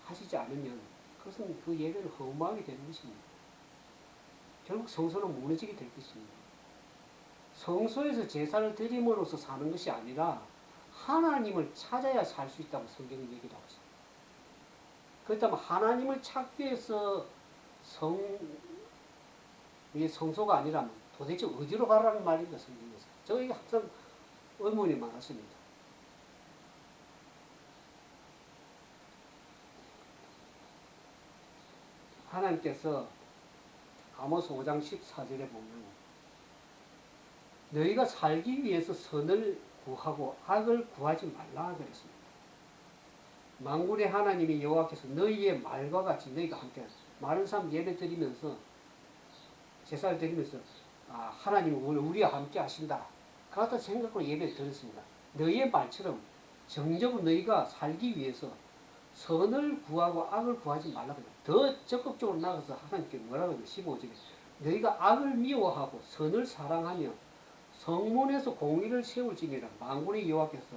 하시지 않으면 그것은 그 예배를 허무하게 되는 것입니다. 결국 성소는 무너지게 될 것입니다. 성소에서 제사를 드림으로써 사는 것이 아니라 하나님을 찾아야 살 수 있다고 성경은 얘기를 하고 있습니다. 그렇다면 하나님을 찾기 위해서 성소가 아니라면 도대체 어디로 가라는 말인가 성경에서. 저에게 항상 의문이 많았습니다. 하나님께서 아모스 5장 14절에 보면 너희가 살기 위해서 선을 구하고 악을 구하지 말라 그랬습니다. 만군의 하나님이 여호와께서 너희의 말과 같이 너희가 함께 많은 사람 예배 드리면서 제사를 드리면서 하나님은 우리와 함께 하신다. 그 같은 생각으로 예배를 드렸습니다. 너희의 말처럼 정적으로 너희가 살기 위해서 선을 구하고 악을 구하지 말라고 해요. 더 적극적으로 나가서 하나님께 뭐라고 해요? 15절에 너희가 악을 미워하고 선을 사랑하며 성문에서 공의를 세울지니라. 만군의 여호와께서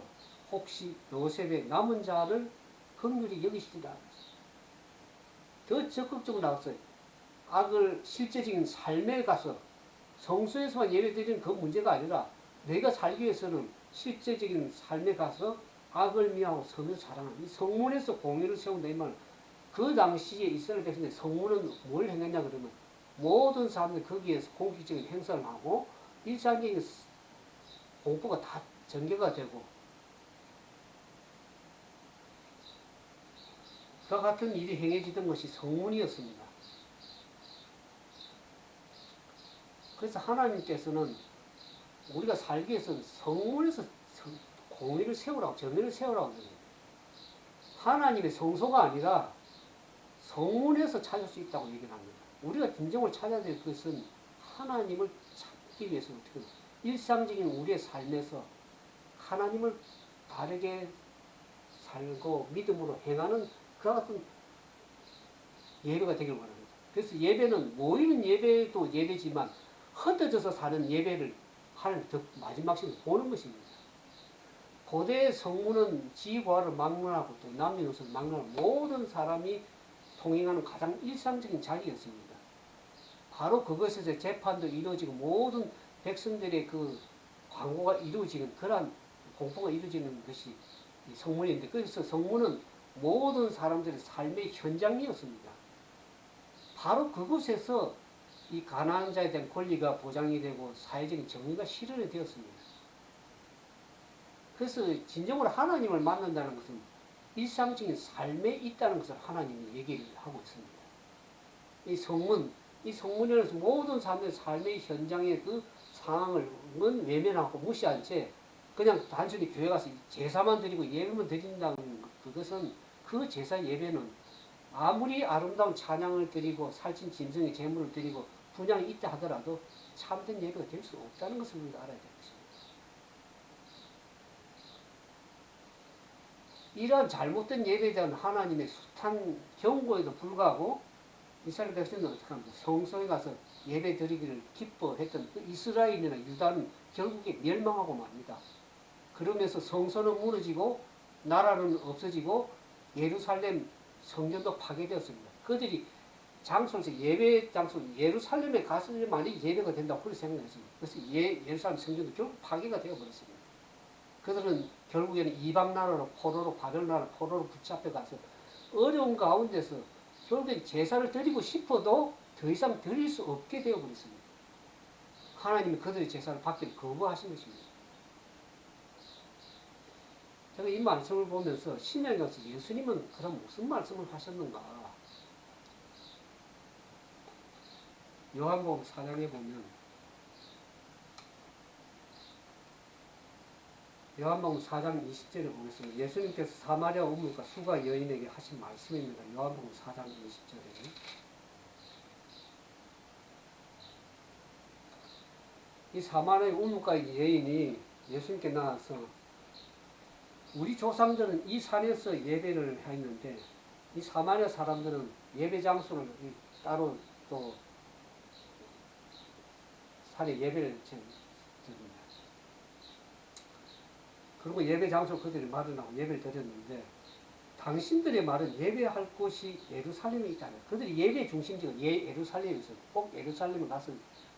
혹시 요셉의 남은 자를 긍휼히 여기시리라. 더 적극적으로 나갔어요. 악을 실제적인 삶에 가서 성소에서만 예배드리는 그 문제가 아니라 너희가 살기 위해서는 실제적인 삶에 가서 악을 미워하고 선을 사랑하는 이 성문에서 공의를 세운다 이 말은 그 당시에 이스라엘 백성들이 성문은 뭘 행했냐 그러면 모든 사람들이 거기에서 공식적인 행사를 하고 일상적인 공부가 다 전개가 되고 그와 같은 일이 행해지던 것이 성문이었습니다. 그래서 하나님께서는 우리가 살기 위해서는 성문에서 공의를 세우라고 정의를 세우라고 합니다. 하나님의 성소가 아니라 성문에서 찾을 수 있다고 얘기를 합니다. 우리가 진정을 찾아야 될 것은 하나님을 찾기 위해서 어떻게 일상적인 우리의 삶에서 하나님을 바르게 살고 믿음으로 행하는 그와 같은 예배가 되길 원합니다. 그래서 예배는 모이는 예배도 예배지만 흩어져서 사는 예배를 하나님 더 마지막 시간에 보는 것입니다. 고대 성문은 지과를 막론하고 또 남녀노소를 막론하고 모든 사람이 통행하는 가장 일상적인 자리였습니다. 바로 그것에서 재판도 이루어지고 모든 백성들의 그 광고가 이루어지는 그러한 공포가 이루어지는 것이 성문인데 그래서 성문은 모든 사람들의 삶의 현장이었습니다. 바로 그곳에서 이 가난한 자에 대한 권리가 보장이 되고 사회적인 정의가 실현이 되었습니다. 그래서 진정으로 하나님을 만난다는 것은 일상적인 삶에 있다는 것을 하나님이 얘기를 하고 있습니다. 이 성문에서 모든 사람들의 삶의 현장의 그 상황을 외면하고 무시한 채 그냥 단순히 교회 가서 제사만 드리고 예배만 드린다는 그것은 그 제사 예배는 아무리 아름다운 찬양을 드리고 살찐 짐승의 제물을 드리고 분양이 있다 하더라도 참된 예배가 될 수 없다는 것을 우리가 알아야 되겠습니다. 이러한 잘못된 예배에 대한 하나님의 숱한 경고에도 불구하고 이스라엘 백성들은 어떻게 합니까? 성소에 가서 예배 드리기를 기뻐했던 그 이스라엘이나 유다는 결국에 멸망하고 맙니다. 그러면서 성소는 무너지고 나라는 없어지고 예루살렘 성전도 파괴되었습니다. 그들이 장소에서 예배 장소 예루살렘에 가서만이 예배가 된다고 그렇게 생각했습니다. 그래서 예루살렘 성전도 결국 파괴가 되어버렸습니다. 그들은 결국에는 이방 나라로 포로로 바벨 나라 포로로 붙잡혀 가서 어려운 가운데서 결국엔 제사를 드리고 싶어도 더 이상 드릴 수 없게 되어버렸습니다. 하나님이 그들의 제사를 받기를 거부하신 것입니다. 제가 이 말씀을 보면서 신약에 가서 예수님은 그럼 무슨 말씀을 하셨는가? 요한복음 4장에 보면 요한복음 4장 20절에 보겠습니다. 예수님께서 사마리아 우물가 수가 여인에게 하신 말씀입니다. 요한복음 4장 20절에 이 사마리아 우물가 여인이 예수님께 나와서 우리 조상들은 이 산에서 예배를 했는데 이 사마리아 사람들은 예배 장소를 따로 또 게시판에 예배를 드립니다. 그리고 예배 장소 그들이 마련하고 예배를 드렸는데 당신들의 말은 예배할 곳이 예루살렘에 있다는 그들이 예배 중심지가 예루살렘에서 꼭 예루살렘에 가서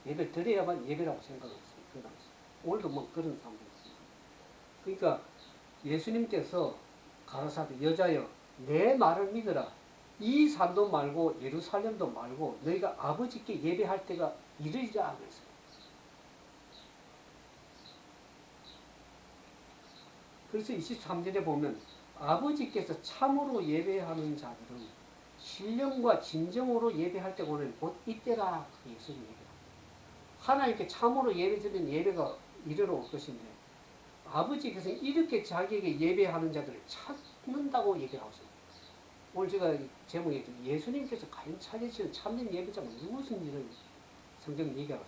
예배를 드려야만 예배라고 생각했어요. 그 당시. 오늘도 뭐 그런 사람들이 있습니다. 그러니까 예수님께서 가라사대 여자여 내 말을 믿으라. 이 산도 말고 예루살렘도 말고 너희가 아버지께 예배할 때가 이르리라 그랬어요. 그래서 23절에 보면 아버지께서 참으로 예배하는 자들은 신령과 진정으로 예배할 때가 오늘 곧 이때라 예수님 얘기합니다. 하나님께 참으로 예배드리는 예배가 이르러 올 것인데 아버지께서 이렇게 자기에게 예배하는 자들을 찾는다고 얘기하고 있습니다. 오늘 제가 제목에 예수님께서 과연 찾으시는 참된 예배자가 누구신지를 성경이 얘기하고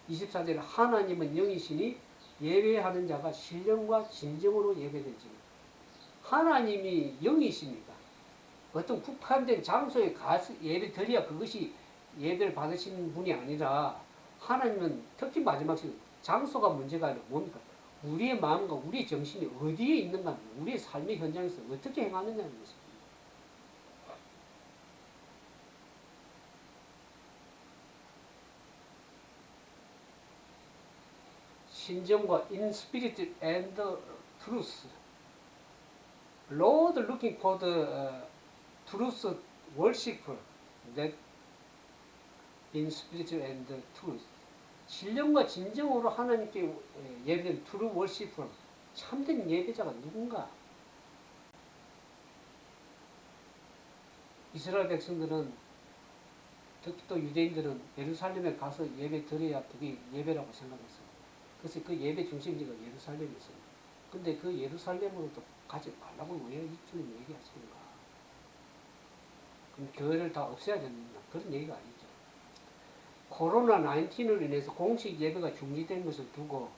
있습니다. 24절에 하나님은 영이시니 예배하는 자가 신령과 진정으로 예배되지. 하나님이 영이십니다. 어떤 국한된 장소에 가서 예배 드려야 그것이 예배를 받으시는 분이 아니라 하나님은 특히 마지막 시간 장소가 문제가 아니라 뭡니까? 우리의 마음과 우리의 정신이 어디에 있는가, 우리의 삶의 현장에서 어떻게 행하느냐는 것입니다. 신정과 in spirit and truth. Lord looking for the truth worshiper that in spirit and truth. 신령과 진정으로 하나님께 예배된 true worshiper, 참된 예배자가 누군가? 이스라엘 백성들은 특히 또 유대인들은 예루살렘에 가서 예배 드려야 그게 예배라고 생각했어요. 그래서 그 예배 중심지가 예루살렘이었어요. 근데 그 예루살렘으로 또 가지 말라고 왜 주님 얘기하시는가? 그럼 교회를 다 없애야 된다. 그런 얘기가 아니죠. 코로나19로 인해서 공식 예배가 중지된 것을 두고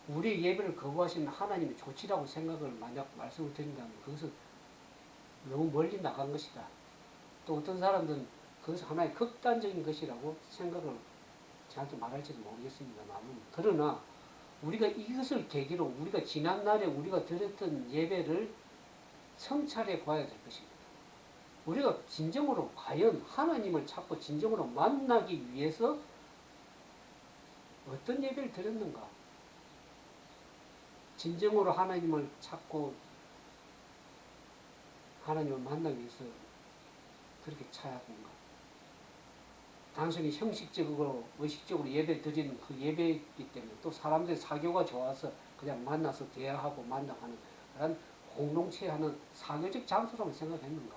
우리 예배를 거부하시는 하나님의 조치라고 생각을 만약 말씀을 드린다면 그것은 너무 멀리 나간 것이다. 또 어떤 사람들은 그것은 하나의 극단적인 것이라고 생각을 저한테 말할지도 모르겠습니다만 그러나 우리가 이것을 계기로 우리가 지난날에 우리가 드렸던 예배를 성찰해 봐야 될 것입니다. 우리가 진정으로 과연 하나님을 찾고 진정으로 만나기 위해서 어떤 예배를 드렸는가? 진정으로 하나님을 찾고 하나님을 만나기 위해서 그렇게 찾았는가? 단순히 형식적으로 의식적으로 예배를 드리는 그 예배이기 때문에 또 사람들의 사교가 좋아서 그냥 만나서 대화하고 만나가는 그런 공동체하는 사교적 장소라고 생각했는가?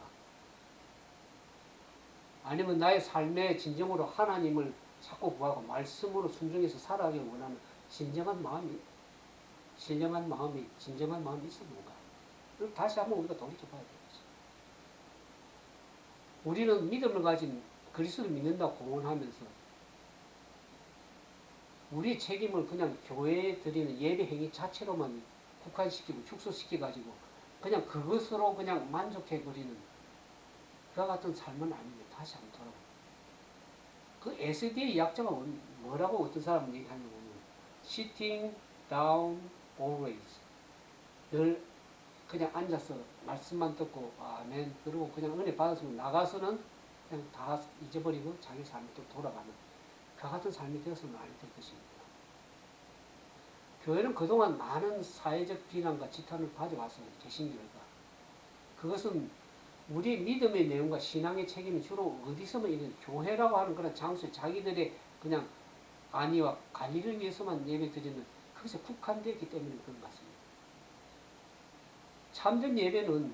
아니면 나의 삶에 진정으로 하나님을 찾고 구하고 말씀으로 순종해서 살아가길 원하는 진정한 마음이 진정한 마음이 있었는가? 그럼 다시 한번 우리가 돌이켜봐야 되겠죠. 우리는 믿음을 가진 그리스도를 믿는다고 공언하면서 우리의 책임을 그냥 교회에 드리는 예배 행위 자체로만 국한시키고 축소시켜가지고 그냥 그것으로 그냥 만족해버리는 그와 같은 삶은 아닙니다. 다시 한번 돌아보면 그 SD의 약자가 뭐라고 어떤 사람은 얘기하냐면 sitting down always 늘 그냥 앉아서 말씀만 듣고 아멘 그러고 그냥 은혜 받았으면 나가서는 그냥 다 잊어버리고 자기 삶에 또 돌아가는 그 같은 삶이 되어서는 아니 될 것입니다. 교회는 그동안 많은 사회적 비난과 지탄을 가져왔습니다. 개신 교회가. 그것은 우리 믿음의 내용과 신앙의 책임이 주로 어디서만 있는 교회라고 하는 그런 장소에 자기들의 그냥 안위와 관리를 위해서만 예배드리는 그것에 국한되었기 때문에 그런 것 같습니다. 참된 예배는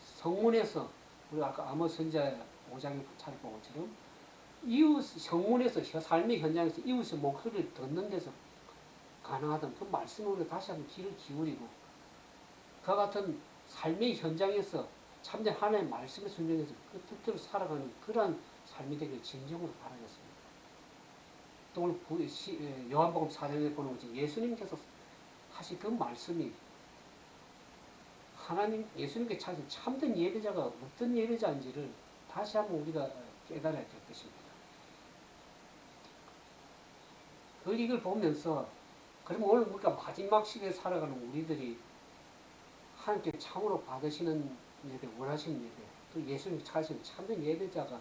성문에서 우리가 아까 아모스 선지자 5장에 찾아본 것처럼 이웃 성문에서 삶의 현장에서 이웃의 목소리를 듣는 데서 가능하던 그 말씀으로 다시 한번 귀를 기울이고 그와 같은 삶의 현장에서 참된 하나님의 말씀에 순종해서 그 뜻대로 살아가는 그러한 삶이 되길 진정으로 바라겠습니다. 또 오늘 요한복음 4장에 보는 것이 예수님께서 하신 그 말씀이 하나님 예수님께 찾은 참된 예배자가 어떤 예배자인지를 다시 한번 우리가 깨달아야 될 것입니다. 이걸 보면서 그러면 오늘 우리가 마지막 시대에 살아가는 우리들이 하나님께 참으로 받으시는 예배, 원하시는 예배, 또 예수님 찾으시는 참된 예배자가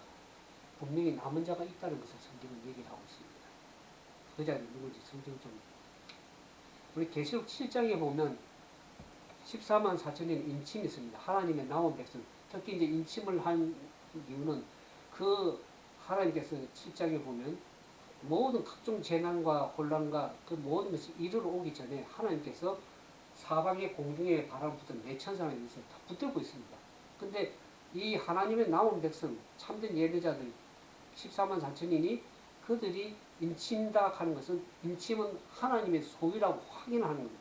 분명히 남은 자가 있다는 것을 성경은 얘기를 하고 있습니다. 그 자는 누군지 성경 좀 우리 계시록 7장에 보면 14만 4천의 인침이 있습니다. 하나님의 남은 백성, 특히 이제 인침을 한 이유는 그 하나님께서 7장에 보면 모든 각종 재난과 혼란과 그 모든 것이 이르러 오기 전에 하나님께서 사방의 공중에 바람 부던 내 천사를 위해서 다 붙들고 있습니다. 근데 이 하나님의 남은 백성, 참된 예배자들 14만 4천이니 그들이 인친다 하는 것은 인침은 하나님의 소유라고 확인하는 겁니다.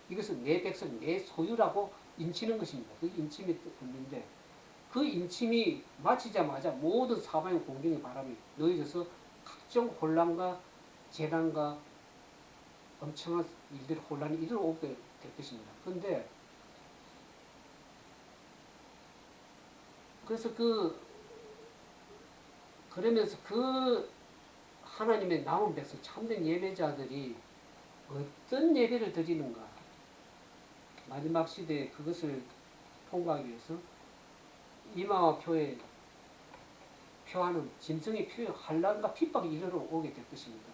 이것은 내 백성, 내 소유라고 인치는 것입니다. 그 인침의 뜻인데 그 인침이 마치자마자 모든 사방의 공중의 바람이 놓여져서 각종 혼란과 재난과 엄청난 일들 혼란이 이르러 오게 될 것입니다. 그런데 그래서 그러면서 그 하나님의 남은 백성 참된 예배자들이 어떤 예배를 드리는가 마지막 시대에 그것을 통과하기 위해서 이마와 표에 표하는 짐승의 표에 환란과 핍박이 이르러 오게 될 것입니다.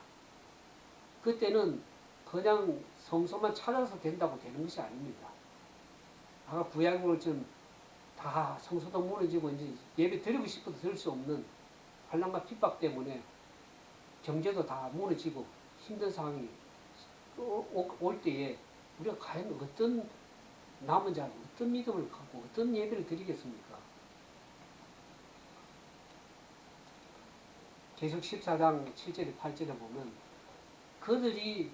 그때는 그냥 성소만 찾아서 된다고 되는 것이 아닙니다. 아까 구약을 좀 다 성소도 무너지고 이제 예배 드리고 싶어도 드릴 수 없는 환란과 핍박 때문에 경제도 다 무너지고 힘든 상황이 올 때에 우리가 과연 어떤 남은 자, 어떤 믿음을 갖고 어떤 예배를 드리겠습니까? 계속 14장 7절에 8절에 보면 그들이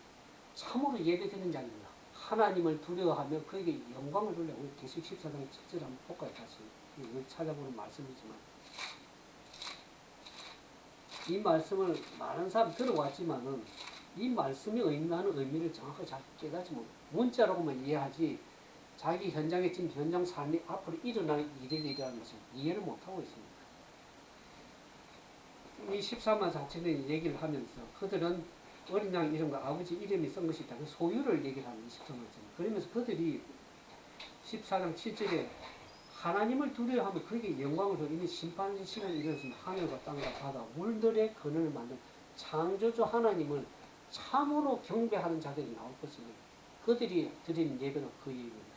참으로 예배 드리는 자입니다. 하나님을 두려워하며 그에게 영광을 돌려. 우리 계속 14장 7절 한번 볼까요? 다시 이걸 찾아보는 말씀이지만 이 말씀을 많은 사람이 들어왔지만은 이 말씀이 의미하는 의미를 정확하게 잘 깨닫지 못. 문자로만 이해하지 자기 현장에 지금 현장 삶이 앞으로 일어날 일이라는 것을 이해를 못하고 있습니다. 이 14만 4천의 얘기를 하면서 그들은 어린 양 이름과 아버지 이름이 쓴 것이 있다. 그 소유를 얘기를 하는 14만 4천. 그러면서 그들이 14장 7절에 하나님을 두려워하면 그에게 영광을 돌리니 심판의 시간이 이르렀으면 하늘과 땅과 바다 물들의 근원을 만든 창조주 하나님을 참으로 경배하는 자들이 나올 것입니다. 그들이 드리는 예배가 그 예배입니다.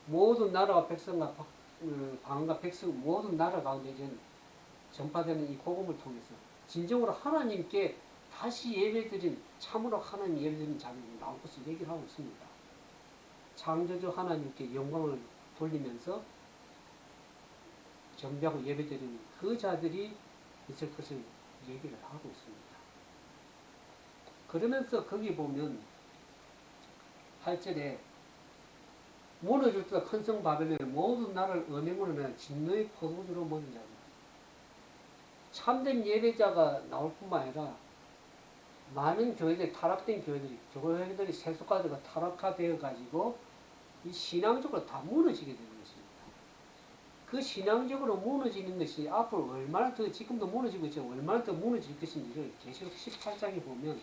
모든 나라와 백성과 방과 백성 모든 나라 가운데 전파되는 이 복음을 통해서 진정으로 하나님께 다시 예배드린 참으로 하나님 예배드린 자들이 나올 것을 얘기를 하고 있습니다. 창조주 하나님께 영광을 돌리면서 경배하고 예배드리는 그 자들이 있을 것을 얘기를 하고 있습니다. 그러면서 거기 보면 8절에 무너질 때가 큰 성 바벨론의 모든 나라를 음행으로 내 진노의 포도주로 모든 자입니다. 참된 예배자가 나올 뿐만 아니라 많은 교회들이 타락된 교회들이 세속화되고 타락화되어 가지고 이 신앙적으로 다 무너지게 되는 것입니다. 그 신앙적으로 무너지는 것이 앞으로 얼마나 더 지금도 무너지고 있지만 얼마나 더 무너질 것인지를 계시록 18장에 보면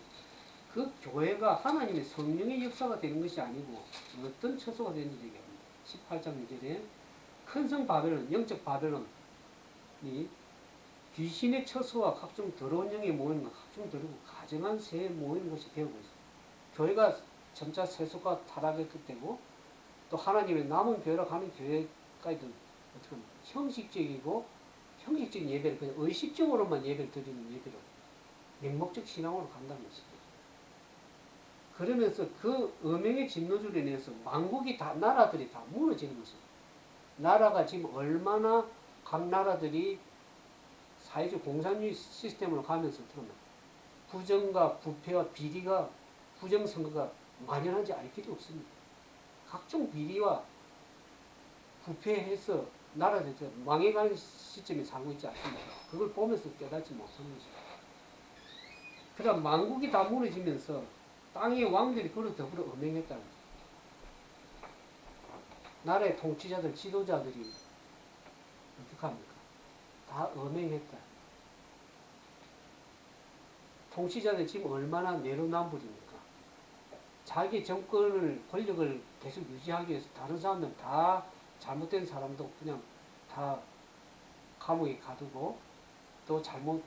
그 교회가 하나님의 성령의 역사가 되는 것이 아니고 어떤 처소가 되는지 얘기합니다. 18장 2절에 큰 성 바벨론, 영적 바벨론이 귀신의 처소와 각종 더러운 영이 모이는 것, 각종 더러고 가증한 새에 모이는 곳이 되고 있습니다. 교회가 점차 세속화 타락했기 때문에 또 하나님의 남은 교회라고 하는 교회가 어떻게 보면 형식적이고 형식적인 예배를 그냥 의식적으로만 예배를 드리는 예배로 맹목적 신앙으로 간다는 것입니다. 그러면서 그 음행의 진노줄에 인해서 만국이 다 나라들이 다 무너지는 것입니다. 나라가 지금 얼마나 각 나라들이 사회적 공산주의 시스템으로 가면서 부정과 부패와 비리가 부정선거가 만연한지 알 필요 없습니다. 각종 비리와 부패해서 나라들이 망해가는 시점에 살고 있지 않습니까? 그걸 보면서 깨닫지 못하는 것입니다. 그러나 만국이 다 무너지면서 땅의 왕들이 그를 더불어 음행했다는 거죠. 나라의 통치자들, 지도자들이 어떻게 합니까? 다 음행했다. 통치자는 지금 얼마나 내로남불입니까? 자기 정권을, 권력을 계속 유지하기 위해서 다른 사람들은 다 잘못된 사람도 그냥 다 감옥에 가두고 또 잘못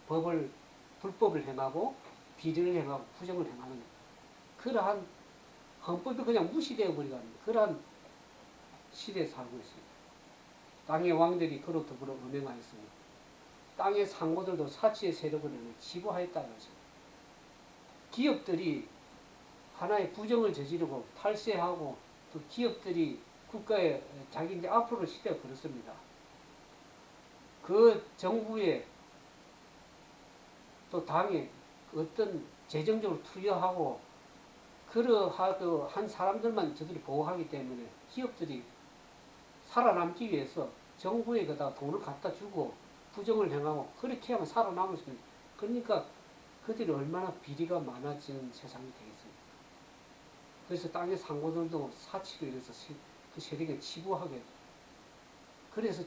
불법을 행하고 비리를 행하고 부정을 행하는 그러한 헌법이 그냥 무시되어 버리는 그러한 시대에 살고 있습니다. 땅의 왕들이 그로 더불어 음행하였습니다. 땅의 상고들도 사치의 세력을 지부하였다는 것입니다. 기업들이 하나의 부정을 저지르고 탈세하고 또 기업들이 국가에 자기 이제 앞으로 시대가 그렇습니다. 그 정부에 또 당에 어떤 재정적으로 투여하고 그러한 사람들만 저들이 보호하기 때문에 기업들이 살아남기 위해서 정부에 그다 돈을 갖다 주고 부정을 행하고 그렇게 하면 살아남을 수 있습니다. 그러니까 그들이 얼마나 비리가 많아지는 세상이 되겠습니까? 그래서 땅의 상고들도 사치로 인해서 그 세력에 치부하게 그래서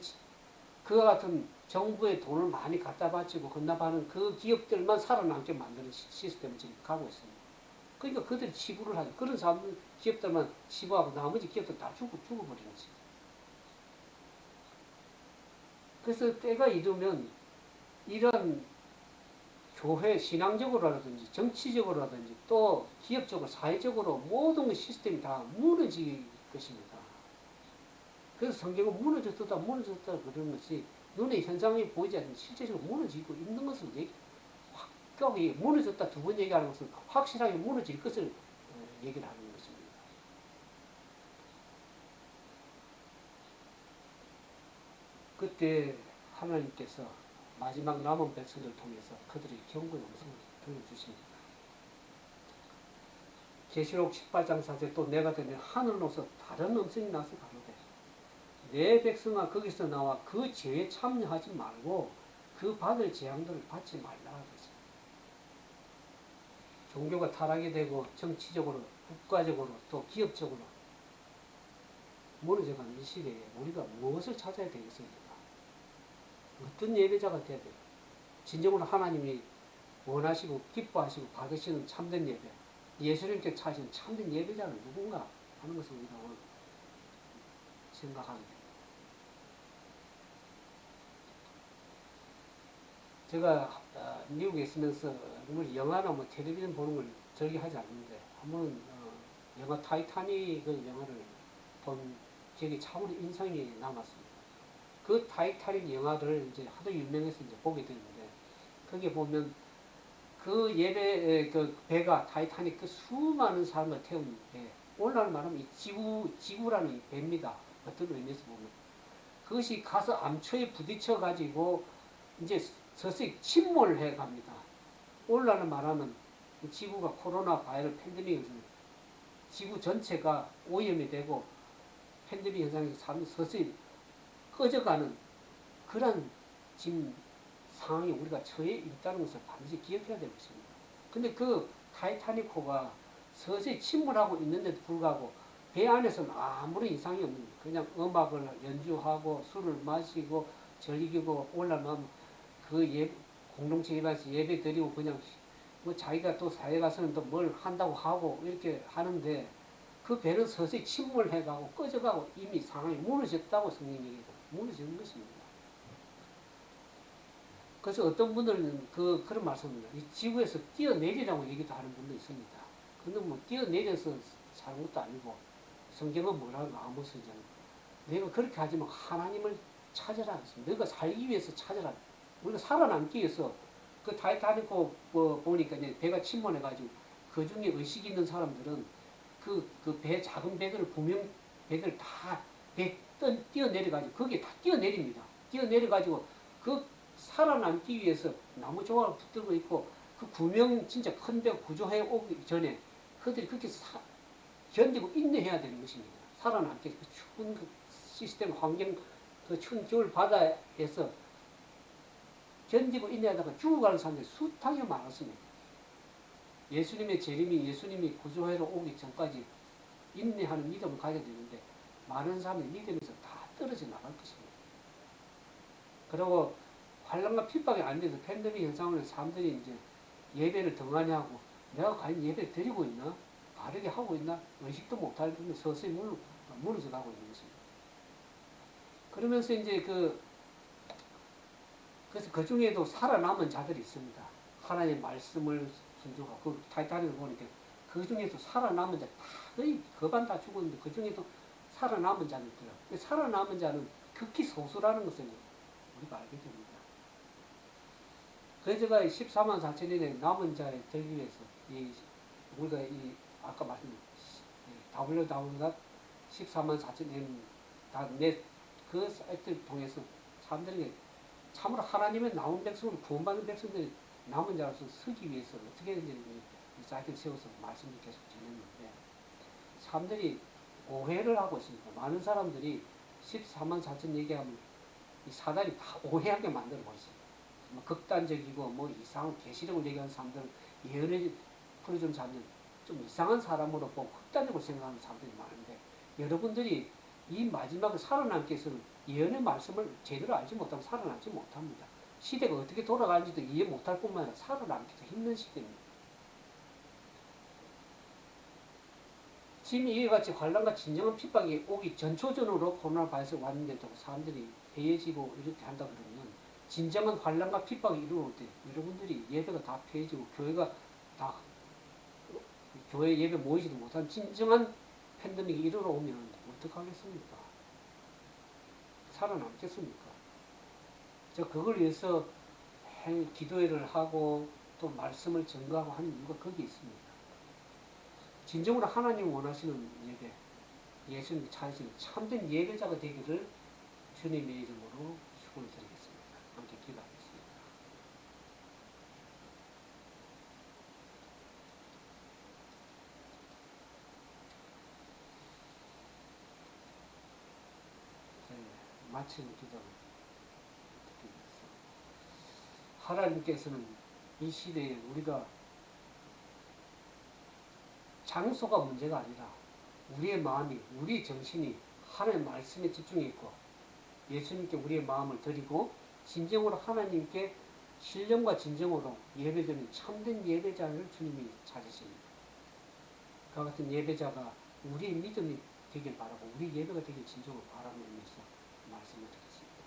그와 같은 정부의 돈을 많이 갖다 바치고 헌납하는 그 기업들만 살아남게 만드는 시스템을 지금 가고 있습니다. 그러니까 그들이 치부를 하죠. 그런 사람들, 기업들만 치부하고 나머지 기업들 다 죽어버리는 거죠. 그래서 때가 이르면 이런 교회 신앙적으로라든지 정치적으로라든지 또 기업적으로 사회적으로 모든 시스템이 다 무너질 것입니다. 그래서 성경은 무너졌다 그러는 것이 눈에 현상이 보이지 않는 실제적으로 무너지고 있는 것을 확고하게 무너졌다 두 번 얘기하는 것은 확실하게 무너질 것을 얘기를 하는 것입니다. 그때 하나님께서 마지막 남은 백성들을 통해서 그들의 경고의 음성을 들려주십니다. 계시록 18장 4절 또 내가 되면 하늘로서 다른 음성이 나서 가로되 내 백성아 거기서 나와 그 죄에 참여하지 말고 그 받을 재앙들을 받지 말라 그랬습니다. 종교가 타락이 되고 정치적으로 국가적으로 또 기업적으로 무너져가는 이 시대에 우리가 무엇을 찾아야 되겠습니까? 어떤 예배자가 돼야 돼요? 진정으로 하나님이 원하시고 기뻐하시고 받으시는 참된 예배, 예수님께 찾으신 참된 예배자는 누군가 하는 것을 우리가 오늘 생각하게 됩니다. 제가 미국에 있으면서 영화나 뭐 텔레비전 보는 걸 즐겨하지 않는데 한번 영화 타이타닉 영화를 본 기억이 참으로 인상이 남았습니다. 그 타이타닉 영화를 이제 하도 유명해서 이제 보게 됐는데 거기에 보면 그 예배 그 배가 타이타닉 그 수많은 사람을 태운 배 오늘날 말하면 이 지구라는 배입니다. 어떤 의미에서 보면 그것이 가서 암초에 부딪혀 가지고 이제 서서히 침몰해 갑니다. 오늘날 말하면 지구가 코로나 바이러스 팬데믹에서 지구 전체가 오염이 되고 팬데믹 현상이 서서히 꺼져가는 그런 지금 상황에 우리가 처해 있다는 것을 반드시 기억해야 될 것입니다. 근데 그 타이타닉호가 서서히 침몰하고 있는데도 불구하고 배 안에서는 아무런 이상이 없는 그냥 음악을 연주하고 술을 마시고 즐기고 올라가면 그 공동체 예배에서 예배 드리고 그냥 뭐 자기가 또 사회 가서는 또 뭘 한다고 하고 이렇게 하는데 그 배는 서서히 침몰해가고 꺼져가고 이미 상황이 무너졌다고 성경이 얘기해서 무너지는 것입니다. 그래서 어떤 분들은 그런 말씀입니다. 이 지구에서 뛰어내리라고 얘기도 하는 분도 있습니다. 근데 뭐 뛰어내려서 사는 것도 아니고 성경은 뭐라고 아모스잖아요. 내가 그렇게 하지만 하나님을 찾아라 했습니다. 너가 살기 위해서 찾아라. 우리가 살아남기 위해서 그 타이타닉호 보니까 이제 배가 침몰해가지고 그 중에 의식 있는 사람들은 작은 배들 구명 배들 다 뛰어내려가지고 거기에 다 뛰어내립니다. 뛰어내려가지고 그 살아남기 위해서 나무 조각을 붙들고 있고 그 구명 진짜 큰 배 구조해 오기 전에 그들이 그렇게 견디고 인내해야 되는 것입니다. 살아남기 위해서 그 추운 그 시스템 환경 그 추운 겨울 바다에서 견디고 인내하다가 죽어가는 사람들이 숱하게 많았습니다. 예수님의 재림이 예수님이 구조해로 오기 전까지 인내하는 믿음을 가져야 되는데 많은 사람들이 믿음에서 다 떨어져 나갈 것입니다. 그리고 환란과 핍박이 안 돼서 팬데믹 현상으로 사람들이 이제 예배를 등하냐고 내가 과연 예배를 드리고 있나? 바르게 하고 있나? 의식도 못할 정도 서서히 무너져 가고 있는 것입니다. 그러면서 이제 그래서 그 중에도 살아남은 자들이 있습니다. 하나님의 말씀을 순종하고 그 타이타닉을 보니까 그 중에서 살아남은 자 거의 거반 다 죽었는데 그 중에도 살아남은 자는 있더라고요. 살아남은 자는 극히 소수라는 것을 우리가 알게 됩니다. 그래서 제가 14만 4천인의 남은 자에 들기 위해서 우리가 아까 말씀드린 www. 14만 4천 그 사이트를 통해서 사람들에게 참으로 하나님의 남은 백성을 구원받는 백성들이 남은 자로서 서기 위해서 어떻게 이제 이 사이트를 세워서 말씀을 계속 전했는데 사람들이 오해를 하고 있습니다. 많은 사람들이 14만 4천 얘기하면 이 사단이 다 오해하게 만들고 있습니다. 뭐 극단적이고 뭐 이상한 계시력을 얘기하는 사람들은 예언을 풀어주는 사람들은 좀 이상한 사람으로 보고 극단적으로 생각하는 사람들이 많은데 여러분들이 이 마지막에 살아남기 위해서는 예언의 말씀을 제대로 알지 못하면 살아남지 못합니다. 시대가 어떻게 돌아가는지도 이해 못할 뿐만 아니라 살아남기도 힘든 시대입니다. 지금 이와 같이 환란과 진정한 핍박이 오기 전초전으로 코로나 바이러스가 왔는데도 사람들이 해해지고 이렇게 한다 그러면 진정한 환란과 핍박이 이루어올 때 여러분들이 예배가 다 폐해지고 교회가 다 교회 예배 모이지도 못한 진정한 팬데믹이 이르러 오면 어떡하겠습니까? 살아남겠습니까? 저 그걸 위해서 기도회를 하고 또 말씀을 전가하고 하는 이유가 거기에 있습니다. 진정으로 하나님 원하시는 예배, 예수님이 찾으시는 참된 예배자가 되기를 주님의 이름으로 축원을 드리겠습니다. 함께 기도하겠습니다. 마치는 기도를 드리겠습니다. 하나님께서는 이 시대에 우리가 장소가 문제가 아니라 우리의 마음이, 우리의 정신이 하나님의 말씀에 집중해 있고 예수님께 우리의 마음을 드리고 진정으로 하나님께 신령과 진정으로 예배드리는 참된 예배자를 주님이 찾으십니다. 그와 같은 예배자가 우리의 믿음이 되길 바라고 우리 예배가 되길 진정으로 바라는 의미에서 말씀을 드렸습니다.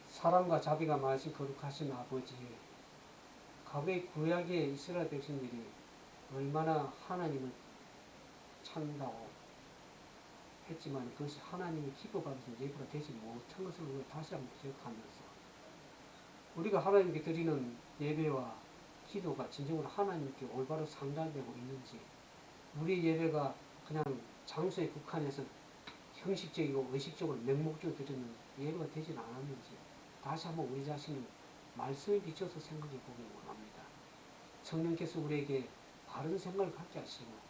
사랑과 자비가 많으신 거룩하신 아버지, 과거의 구약의 이스라엘 백성들이 얼마나 하나님을 찾는다고 했지만 그것이 하나님의 기뻐받으신 예배가 되지 못한 것을 우리가 다시 한번 기억하면서 우리가 하나님께 드리는 예배와 기도가 진정으로 하나님께 올바로 상달되고 있는지 우리 예배가 그냥 장소에 국한해서 형식적이고 의식적으로 맹목적으로 드리는 예배가 되지는 않았는지 다시 한번 우리 자신을 말씀에 비춰서 생각해 보기 원합니다. 성령께서 우리에게 바른 생각을 갖게 하시고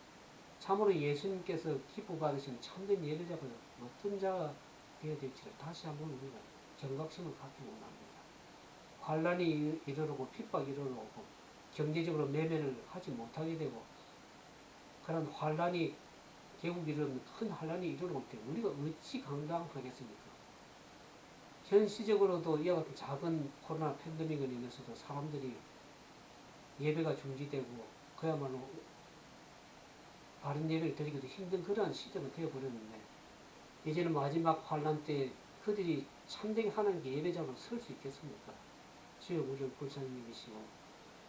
참으로 예수님께서 기뻐받으시는 참된 예배자가 어떤 자가 되어야 될지를 다시 한번 우리가 경각심을 갖기 원합니다. 환란이 이르르고 핍박이 이르르고 경제적으로 매매를 하지 못하게 되고 그런 환란이 결국 이르면 큰 환란이 이르러올 때 우리가 어찌 감당하겠습니까? 현 시적으로도 이와 같은 작은 코로나 팬데믹을 인해서도 사람들이 예배가 중지되고 그야말로 바른 예배를 드리기도 힘든 그러한 시대가 되어버렸는데 이제는 마지막 환란 때 그들이 참된 하나님께 예배자로 설 수 있겠습니까? 주여 우리를 불쌍히 여기시고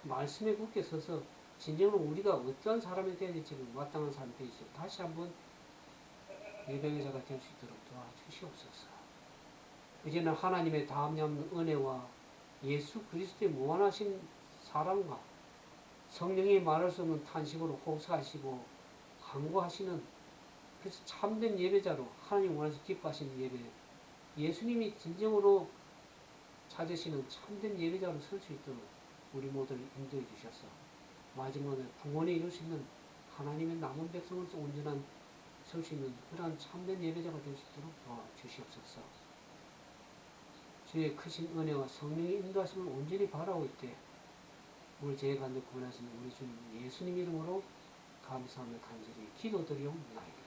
말씀에 굳게 서서 진정으로 우리가 어떠한 사람이 되어야 될지 마땅한 사람이 되시고 다시 한번 예배자가 될 수 있도록 도와주시옵소서. 이제는 하나님의 다함없는 은혜와 예수 그리스도의 무한하신 사랑과 성령이 말할 수 없는 탄식으로 호소하시고 간구하시는 그래서 참된 예배자로 하나님 원하시 기뻐하시는 예배 예수님이 진정으로 찾으시는 참된 예배자로 설 수 있도록 우리 모두를 인도해 주셔서 마지막에 구원에 이룰 수 있는 하나님의 남은 백성으로서 온전한 설 수 있는 그러한 참된 예배자가 될 수 있도록 도와주시옵소서. 주의 크신 은혜와 성령의 인도하심을 온전히 바라고 있되 우리 죄 가운데 구원하시는 우리 주님 예수님 이름으로 감사하며 간절히 기도드리옵나이다.